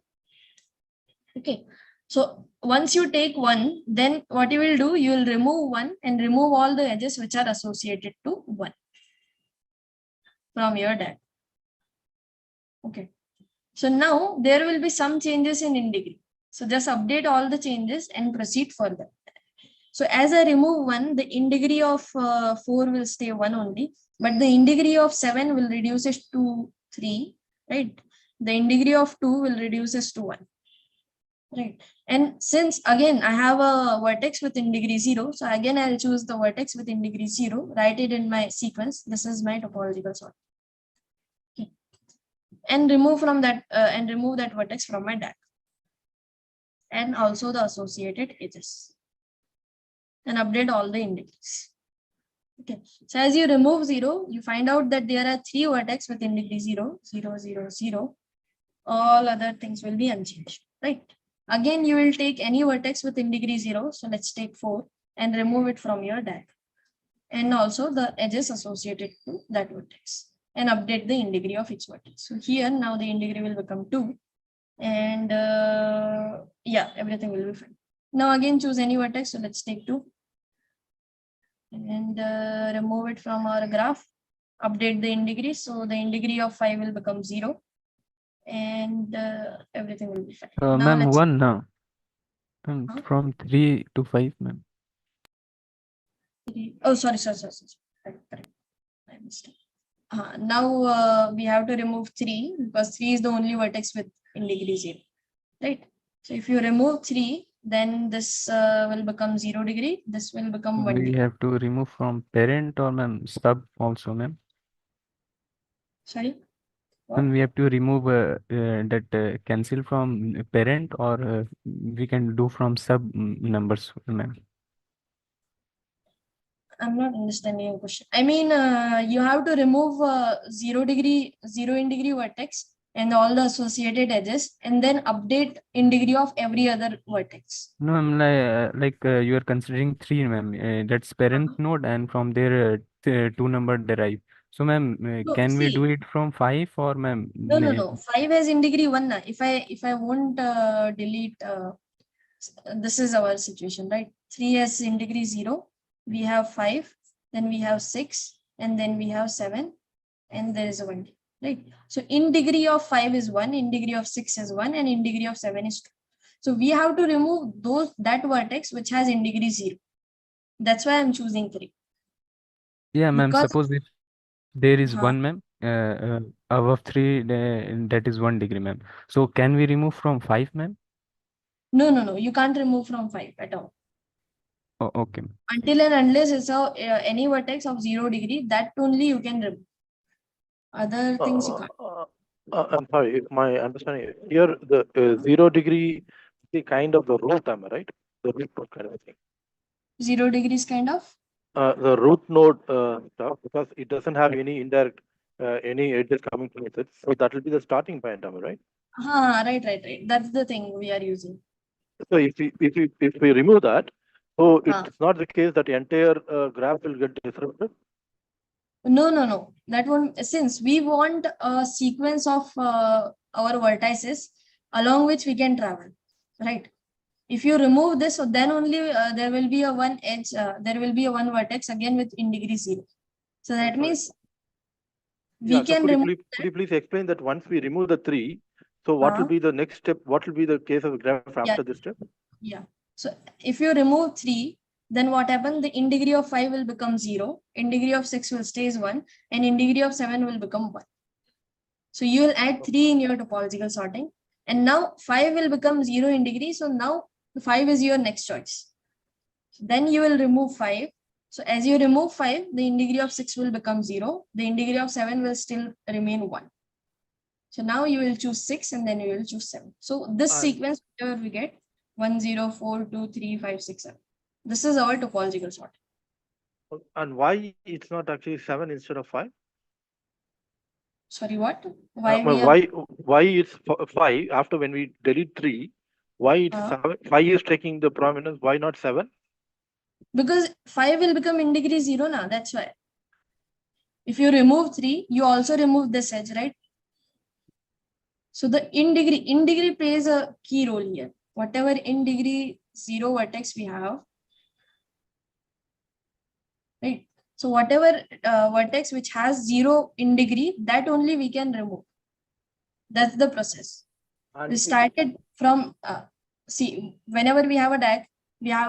Okay. So once you take 1, then what you will do, you will remove 1 and remove all the edges which are associated to 1 from your DAG. Okay. So now there will be some changes in degree. So just update all the changes and proceed further. So as I remove 1, the in degree of 4 will stay 1 only, but the in degree of 7 will reduce it to 3, right? The in degree of 2 will reduce it to 1, right? And since again I have a vertex with in degree 0, so again I'll choose the vertex with in degree 0, write it in my sequence. This is my topological sort. Okay. And remove from that remove that vertex from my DAG, and also the associated edges, and update all the indexes. Okay, so as you remove 0, you find out that there are 3 vertex with in degree 0, 0, 0, 0. All other things will be unchanged, right? Again, you will take any vertex with in degree 0. So let's take 4 and remove it from your DAG. and also the edges associated to that vertex, and update the in degree of each vertex. So here now the in degree will become 2, and yeah, everything will be fine. Now again choose any vertex. So let's take 2 and remove it from our graph. Update the in degree. So the in degree of 5 will become 0, and everything will be fine. Now Ma'am, let's 1 now. From 3 to 5, ma'am. oh sorry. Correct. I missed it. Now we have to remove 3 because 3 is the only vertex with in degree 0, right? So if you remove 3, then this will become 0 degree. This will become 1 We degree. have to remove from parent or ma'am sub also, ma'am. Sorry. And we have to remove that cancel from parent, or we can do from sub numbers, ma'am. I'm not understanding your question. I mean, you have to remove 0 in degree vertex and all the associated edges, and then update in degree of every other vertex. No, I'm like you are considering 3, ma'am. That's parent node, and from there 2 number derive. So, ma'am, No, can we see, do it from 5 or ma'am? no. 5 has in degree 1 na. If I won't delete, this is our situation, right? 3 has in degree 0. We have 5, then we have 6, and then we have 7, and there is a 1, right? So in degree of 5 is 1, in degree of 6 is 1, and in degree of 7 is 2. So we have to remove that vertex which has in degree 0. That's why I'm choosing 3. Yeah, ma'am. Because Suppose if there is 1, ma'am, above 3, that is 1 degree, ma'am. So can we remove from 5, ma'am? no, you can't remove from 5 at all. Oh, okay. Until and unless it's any vertex of 0 degree, that only you can remove. Other things you can't. I'm sorry, if my understanding here, the 0 degree, the kind of the root, am I right? The root node kind of thing. 0 degrees kind of? The root node stuff, because it doesn't have any indirect, any edges coming towards it. So that will be the starting point, am I right? Right. That's the thing we are using. So if we remove that, so it's not the case that the entire graph will get disrupted. No. That one, since we want a sequence of our vertices along which we can travel, right? If you remove this, so then only there will be a one edge, there will be a one vertex again with in degree 0. So that means we can remove. Could you please explain that once we remove the 3, so what will be the next step? What will be the case of the graph after this step? Yeah. So if you remove 3, then what happens? The in degree of 5 will become 0, in degree of 6 will stay as 1, and in degree of 7 will become 1. So you will add 3 in your topological sorting, and now 5 will become 0 in degree. So now 5 is your next choice. Then you will remove 5. So as you remove 5, the in degree of 6 will become 0. The in degree of 7 will still remain 1. So now you will choose 6 and then you will choose 7. So this sequence, whatever we get, 1, 0, 4, 2, 3, 5, 6, 7. This is our topological sort. And why it's not actually 7 instead of 5? Sorry, what? Why it's 5 after when we delete 3? Why it's 7? 5 is taking the prominence. Why not 7? Because 5 will become in degree 0 now. That's why. If you remove 3, you also remove this edge, right? So the in degree plays a key role here. Whatever in degree 0 vertex we have, right? So whatever vertex which has 0 in degree, that only we can remove. That's the process. We started from, see, whenever we have a DAG,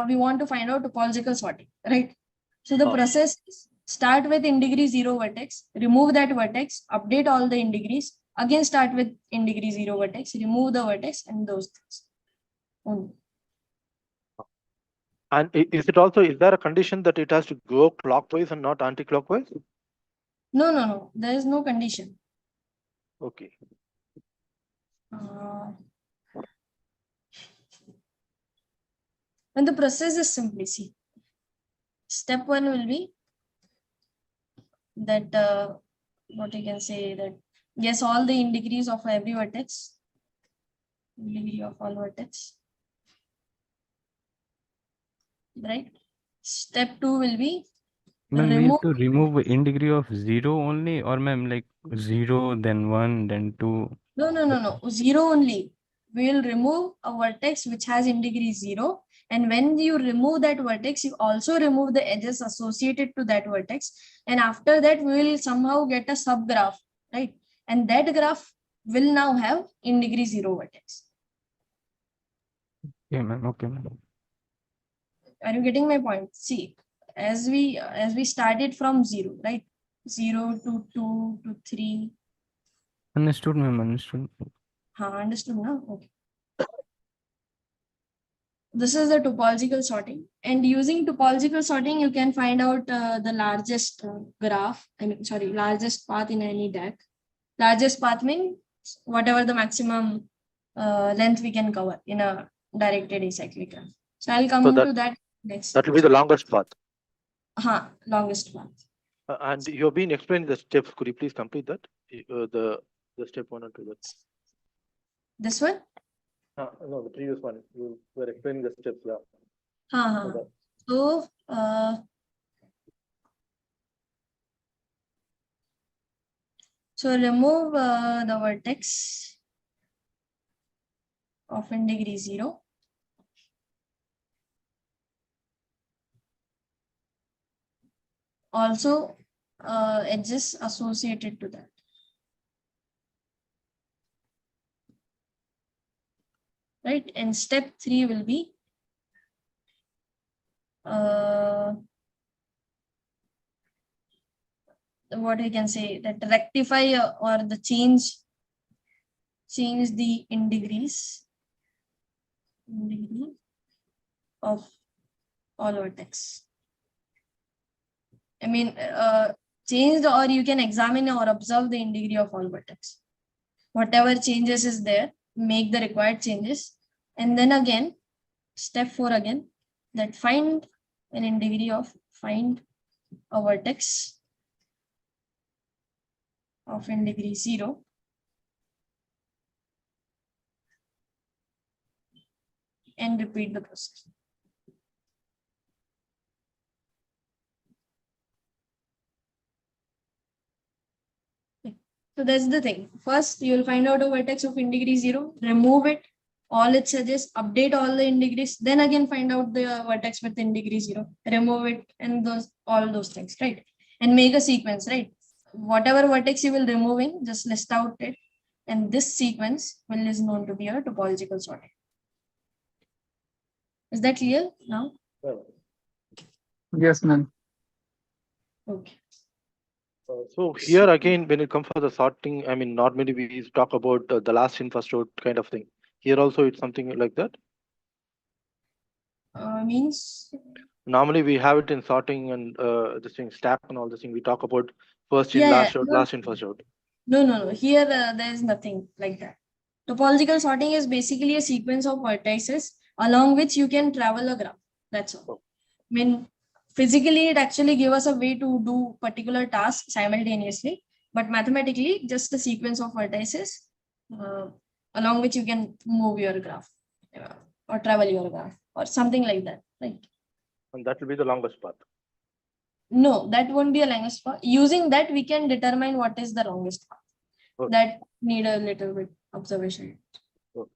we want to find out topological sorting, right? So the process is start with in degree 0 vertex, remove that vertex, update all the in degrees, again start with in degree 0 vertex, remove the vertex, and those things only. And is there a condition that it has to go clockwise and not anti-clockwise? No. There is no condition. Okay. And the process is simply, see, step 1 will be that what you can say that yes, all the in degrees of every vertex, in degree of all vertex, right? Step 2 will be Ma'am, we remove. have to remove in degree of 0 only, or ma'am, like 0, then 1, then 2. No. 0 only. We will remove a vertex which has in degree 0. And when you remove that vertex, you also remove the edges associated to that vertex. And after that, we will somehow get a subgraph, right? And that graph will now have in degree 0 vertex. Okay, ma'am. Okay, ma'am. Are you getting my point? See, as we started from 0, right? 0 to 2 to 3. Understood, ma'am. Understood. Understood now? Okay. This is the topological sorting, and using topological sorting, you can find out the largest largest path in any DAC. Largest path means whatever the maximum length we can cover in a directed acyclic graph. So I'll come to that next. That will be the longest path. Longest path. And you have been explaining the steps. Could you please complete that? The step 1 and 2. That. This one? No, the previous one. You were explaining the steps. So, remove the vertex of in degree 0. Also, edges associated to that. Right, and step 3 will be what we can say, that rectify or the change the in degree of all vertex. I mean, change or you can examine or observe the in degree of all vertex. Whatever changes is there, make the required changes. And then again, step 4 again, that find an in degree of, find a vertex of in degree 0. And repeat the process. So that's the thing. First, you will find out a vertex of in degree 0, remove it, all its edges, update all the in degrees, then again find out the vertex with in degree 0, remove it, and all those things, right? And make a sequence, right? Whatever vertex you will remove in, just list out it, and this sequence is known to be a topological sorting. Is that clear now? Yes, ma'am. Okay. So here again, when it comes for the sorting, I mean, normally we talk about the last in first out kind of thing. Here also it's something like that. Means? Normally we have it in sorting and this thing, stack and all this thing. We talk about first in, last out, last in, first out. No. Here there is nothing like that. Topological sorting is basically a sequence of vertices along which you can travel a graph. That's all. I mean, physically, it actually gives us a way to do particular tasks simultaneously, but mathematically, just a sequence of vertices along which you can move your graph or travel your graph or something like that, right? And that will be the longest path. No, that won't be a longest path. Using that, we can determine what is the longest path. Okay. That need a little bit observation. Okay.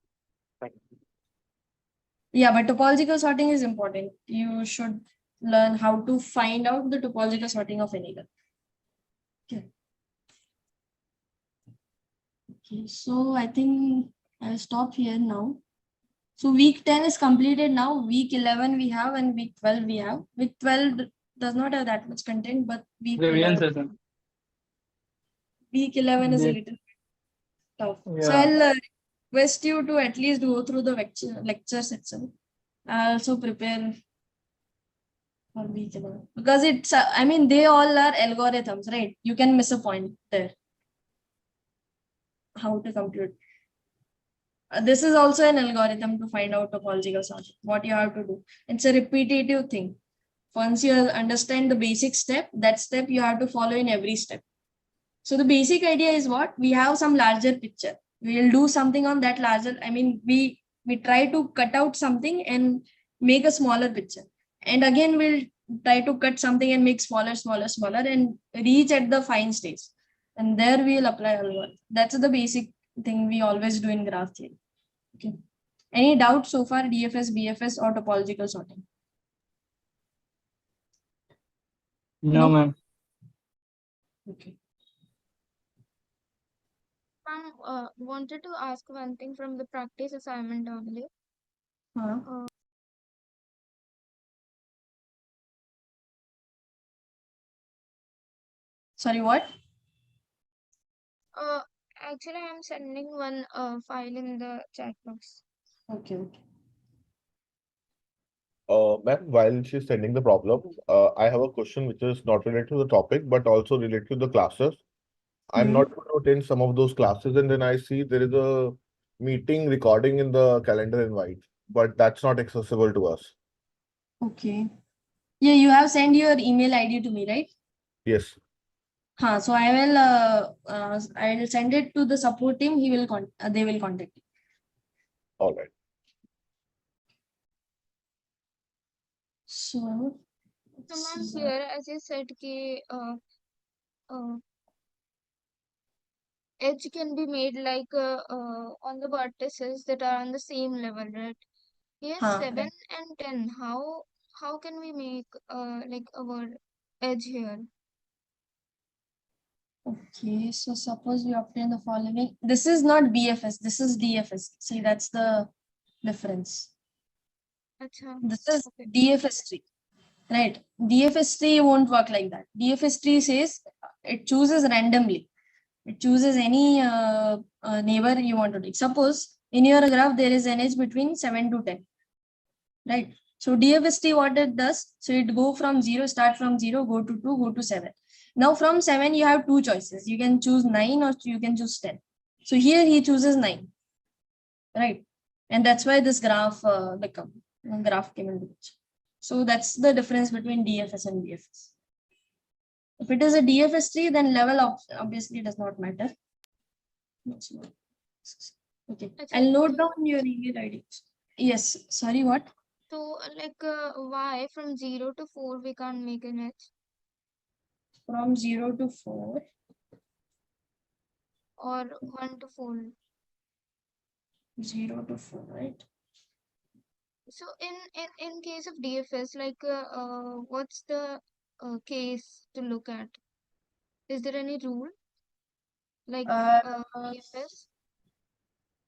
Thank you. Yeah, but topological sorting is important. You should learn how to find out the topological sorting of any graph. Okay, so I think I'll stop here now. So week 10 is completed now. Week 11 we have and week 12 we have. Week 12 does not have that much content, but week 11 is a little tough. Yeah. So I'll request you to at least go through the lectures itself. I'll also prepare for week 11 because it's, I mean, they all are algorithms, right? You can miss a point there. How to compute. This is also an algorithm to find out topological sorting. What you have to do. It's a repetitive thing. Once you understand the basic step, that step you have to follow in every step. So the basic idea is what? We have some larger picture. We will do something on that larger. I mean, we try to cut out something and make a smaller picture. And again, we'll try to cut something and make smaller, and reach at the fine stage. And there we will apply algorithm. That's the basic thing we always do in graph theory. Okay. Any doubt so far, DFS, BFS, or topological sorting? No, ma'am. Okay. Wanted to ask one thing from the practice assignment only. Sorry, what? Actually, I'm sending one file in the chat box. Okay. Ma'am, while she's sending the problem, I have a question which is not related to the topic, but also related to the classes. I'm not going to attend some of those classes, and then I see there is a meeting recording in the calendar invite, but that's not accessible to us. Okay. Yeah, you have sent your email ID to me, right? Yes. So I will send it to the support team. They will contact you. All right. So ma'am, here as you said, edge can be made like on the vertices that are on the same level, right? Here 7 right. and 10. How can we make like our edge here? Okay, so suppose we obtain the following. This is not BFS, this is DFS. See, that's the difference. Achha. This is DFS tree, right? DFS tree won't work like that. DFS tree says it chooses randomly. It chooses any neighbor you want to take. Suppose in your graph there is an edge between 7 to 10, right? So DFS tree what it does, so it go from 0, start from 0, go to 2, go to 7. Now from 7 you have two choices. You can choose 9 or you can choose 10. So here he chooses 9, right? And that's why this graph came into picture. So that's the difference between DFS and BFS. If it is a DFS tree, then level obviously does not matter. Okay, I'll note down your email ID. Yes, sorry, what? So like why from 0 to 4 we can't make an edge? From 0 to 4. Or 1 to 4. 0 to 4, right? So in case of DFS, like what's the case to look at? Is there any rule like DFS?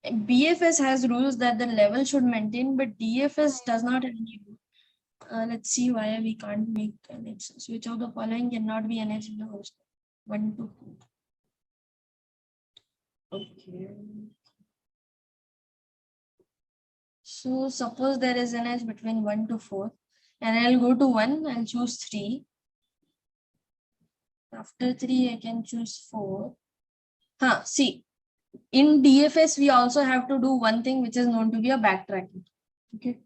BFS has rules that the level should maintain, but DFS does not have any rule. Let's see why we can't make an edge. Which of the following cannot be an edge in the host? 1 to 4. Okay. So suppose there is an edge between 1 to 4, and I'll go to 1 and choose 3. After 3, I can choose 4. See, in DFS, we also have to do one thing which is known to be a backtracking. Okay.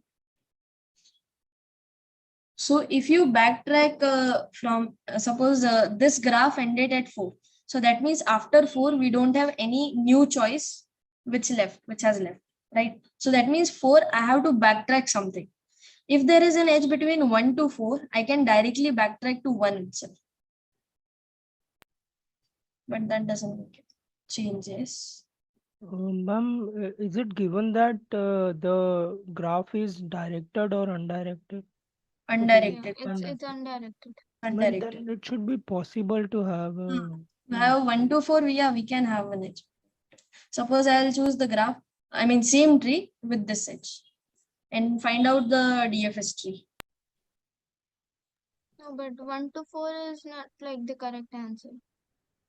So if you backtrack from, suppose this graph ended at 4. So that means after 4, we don't have any new choice which has left, right? So that means 4, I have to backtrack something. If there is an edge between 1 to 4, I can directly backtrack to 1 itself. But that doesn't make it changes. Ma'am, is it given that the graph is directed or undirected? Undirected. Yeah, it's undirected. Then it should be possible to have have 1 to 4, we can have an edge. Suppose I'll choose the graph, same tree with this edge, and find out the DFS tree. No, but 1 to 4 is not like the correct answer.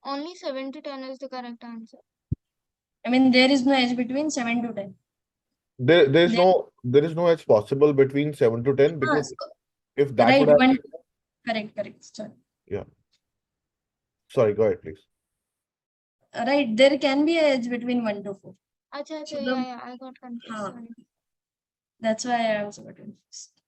Only 7 to 10 is the correct answer. There is no edge between 7 to 10. There is no edge possible between 7 to 10 because if that would have correct. Sorry. Yeah. Sorry, go ahead, please. Right, there can be an edge between 1 to 4. Achha, yeah, I got confused. Sorry. That's why I also got confused.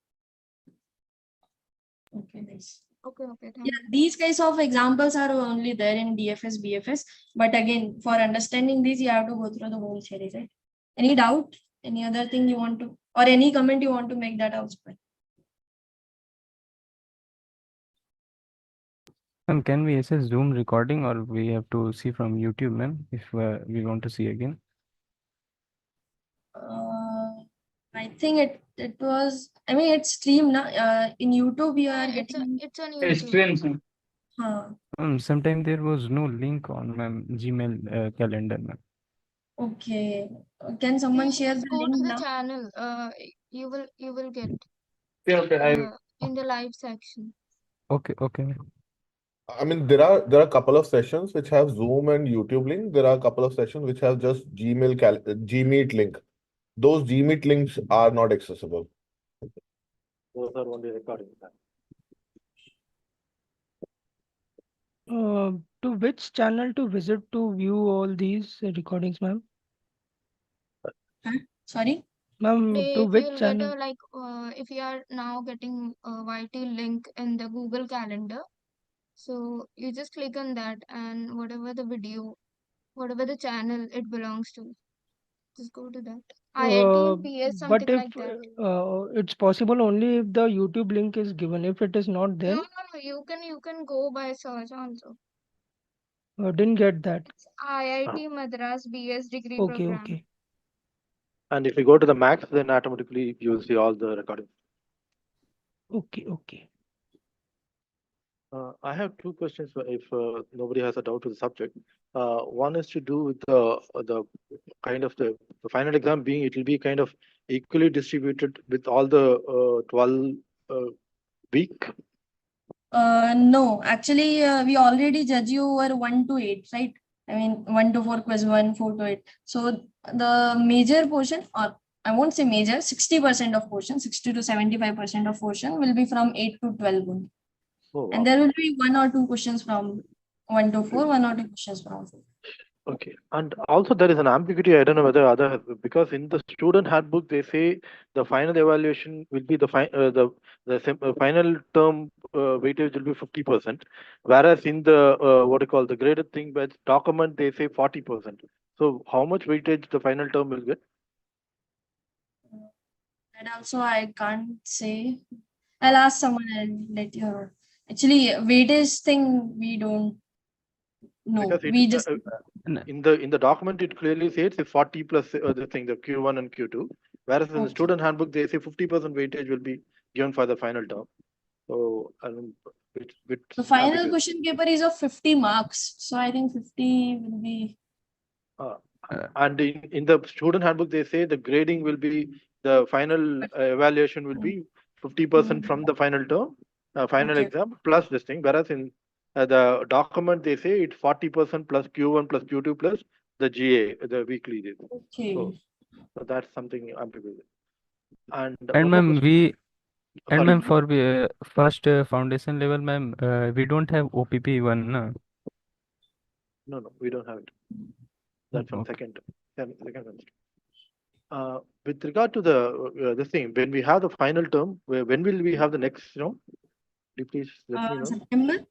Okay, nice. Okay, thank you. These kinds of examples are only there in DFS, BFS. But again, for understanding these, you have to go through the whole series, right? Any doubt? Any other thing you want to, or any comment you want to make, that also fine. Can we access Zoom recording or we have to see from YouTube, ma'am, if we want to see again? I think it was, I mean, it's streamed now. In YouTube, we are getting. It's on It's YouTube. streams. Sometimes there was no link on ma'am Gmail calendar, ma'am. Okay. Can someone share the Just go link to the now? channel. You will get Okay. in the live section. Okay, okay. I mean, there are a couple of sessions which have Zoom and YouTube link. There are a couple of sessions which have just Gmeet link. Those Gmeet links are not accessible. Those are only recording. To which channel to visit to view all these recordings, ma'am? Sorry? Ma'am, to If which you'll channel? get if you are now getting a YT link in the Google Calendar, so you just click on that and whatever the video, whatever the channel it belongs to, just go to that. IIT and PS, But something if like that. it's possible only if the YouTube link is given. If it is not, then No, you can go by search also. didn't get that. IIT Madras BS degree Okay, program. okay. And if you go to the max, then automatically you will see all the recordings. Okay, okay. I have two questions if nobody has a doubt to the subject. One is to do with the kind of the final exam being, it will be kind of equally distributed with all the 12 week. No, actually, we already judge you over 1 to 8, right? I mean, 1 to 4 quiz 1, 4 to 8. So the major portion, or I won't say major, 60% of portion, 60 to 75% of portion will be from 8 to 12 only. Oh, wow. And there will be 1 or 2 questions from 1 to 4, 1 or 2 questions from 4. Okay, and also there is an ambiguity. I don't know whether because in the student handbook they say the final evaluation will be the final term weightage will be 50%, whereas in the what you call the graded thing by document they say 40%. So how much weightage the final term will get? And also I can't say. I'll ask someone and let you know. Actually, weightage thing we don't know. Because We just in the document it clearly says it's 40 plus the thing, the Q1 and Q2, whereas in the student handbook they say 50% weightage will be given for the final term. So the final question paper is of 50 marks, so I think 50 will be. And in the student handbook they say the grading will be the final evaluation will be 50% from the final term, final exam plus this thing, whereas in the document they say it's 40% plus Q1 plus Q2 plus the GA, the weekly. Okay. So that's something ambiguous. And ma'am, ma'am, for first foundation level, ma'am, we don't have OPP 1, no? No, we don't have it. That's from second semester. With regard to the this thing, when we have the final term, when will we have the next round? Could you please let me know? September?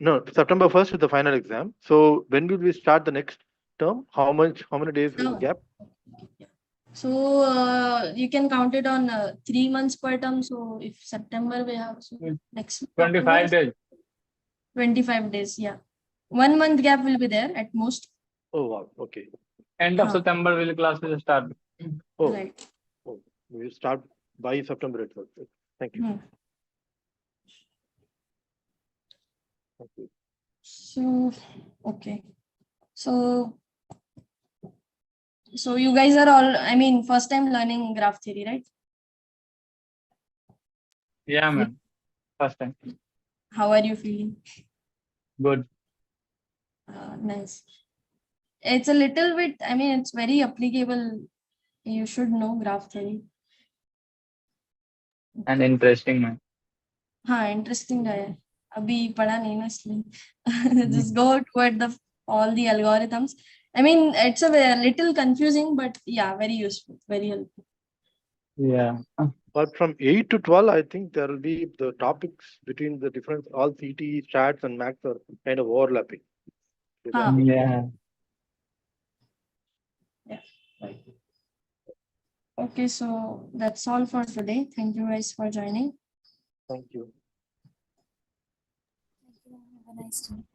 No, September 1st is the final exam. So when will we start the next term? How many days gap? So you can count it on 3 months per term. So if September we have next 25 days. 25 days, yeah. 1 month gap will be there at most. Oh wow, okay. End of September will classes start. Oh, right. Oh, we will start by September itself. Thank you. Thank you. So okay. So you guys are all, I mean, first time learning graph theory, right? Yeah, ma'am. First time. How are you feeling? Good. Nice. It's a little bit, I mean, it's very applicable. You should know graph theory. And interesting, ma'am. Interesting है. अभी पढ़ा नहीं ना इसलिए. Just go toward all the algorithms. I mean, it's a little confusing, but yeah, very useful, very helpful. Yeah. But from 8 to 12, I think there will be the topics between the different, all CT, stats and max are kind of overlapping. Yeah. Right. Okay, so that's all for today. Thank you guys for joining. Thank you. Thank you. Have a nice day.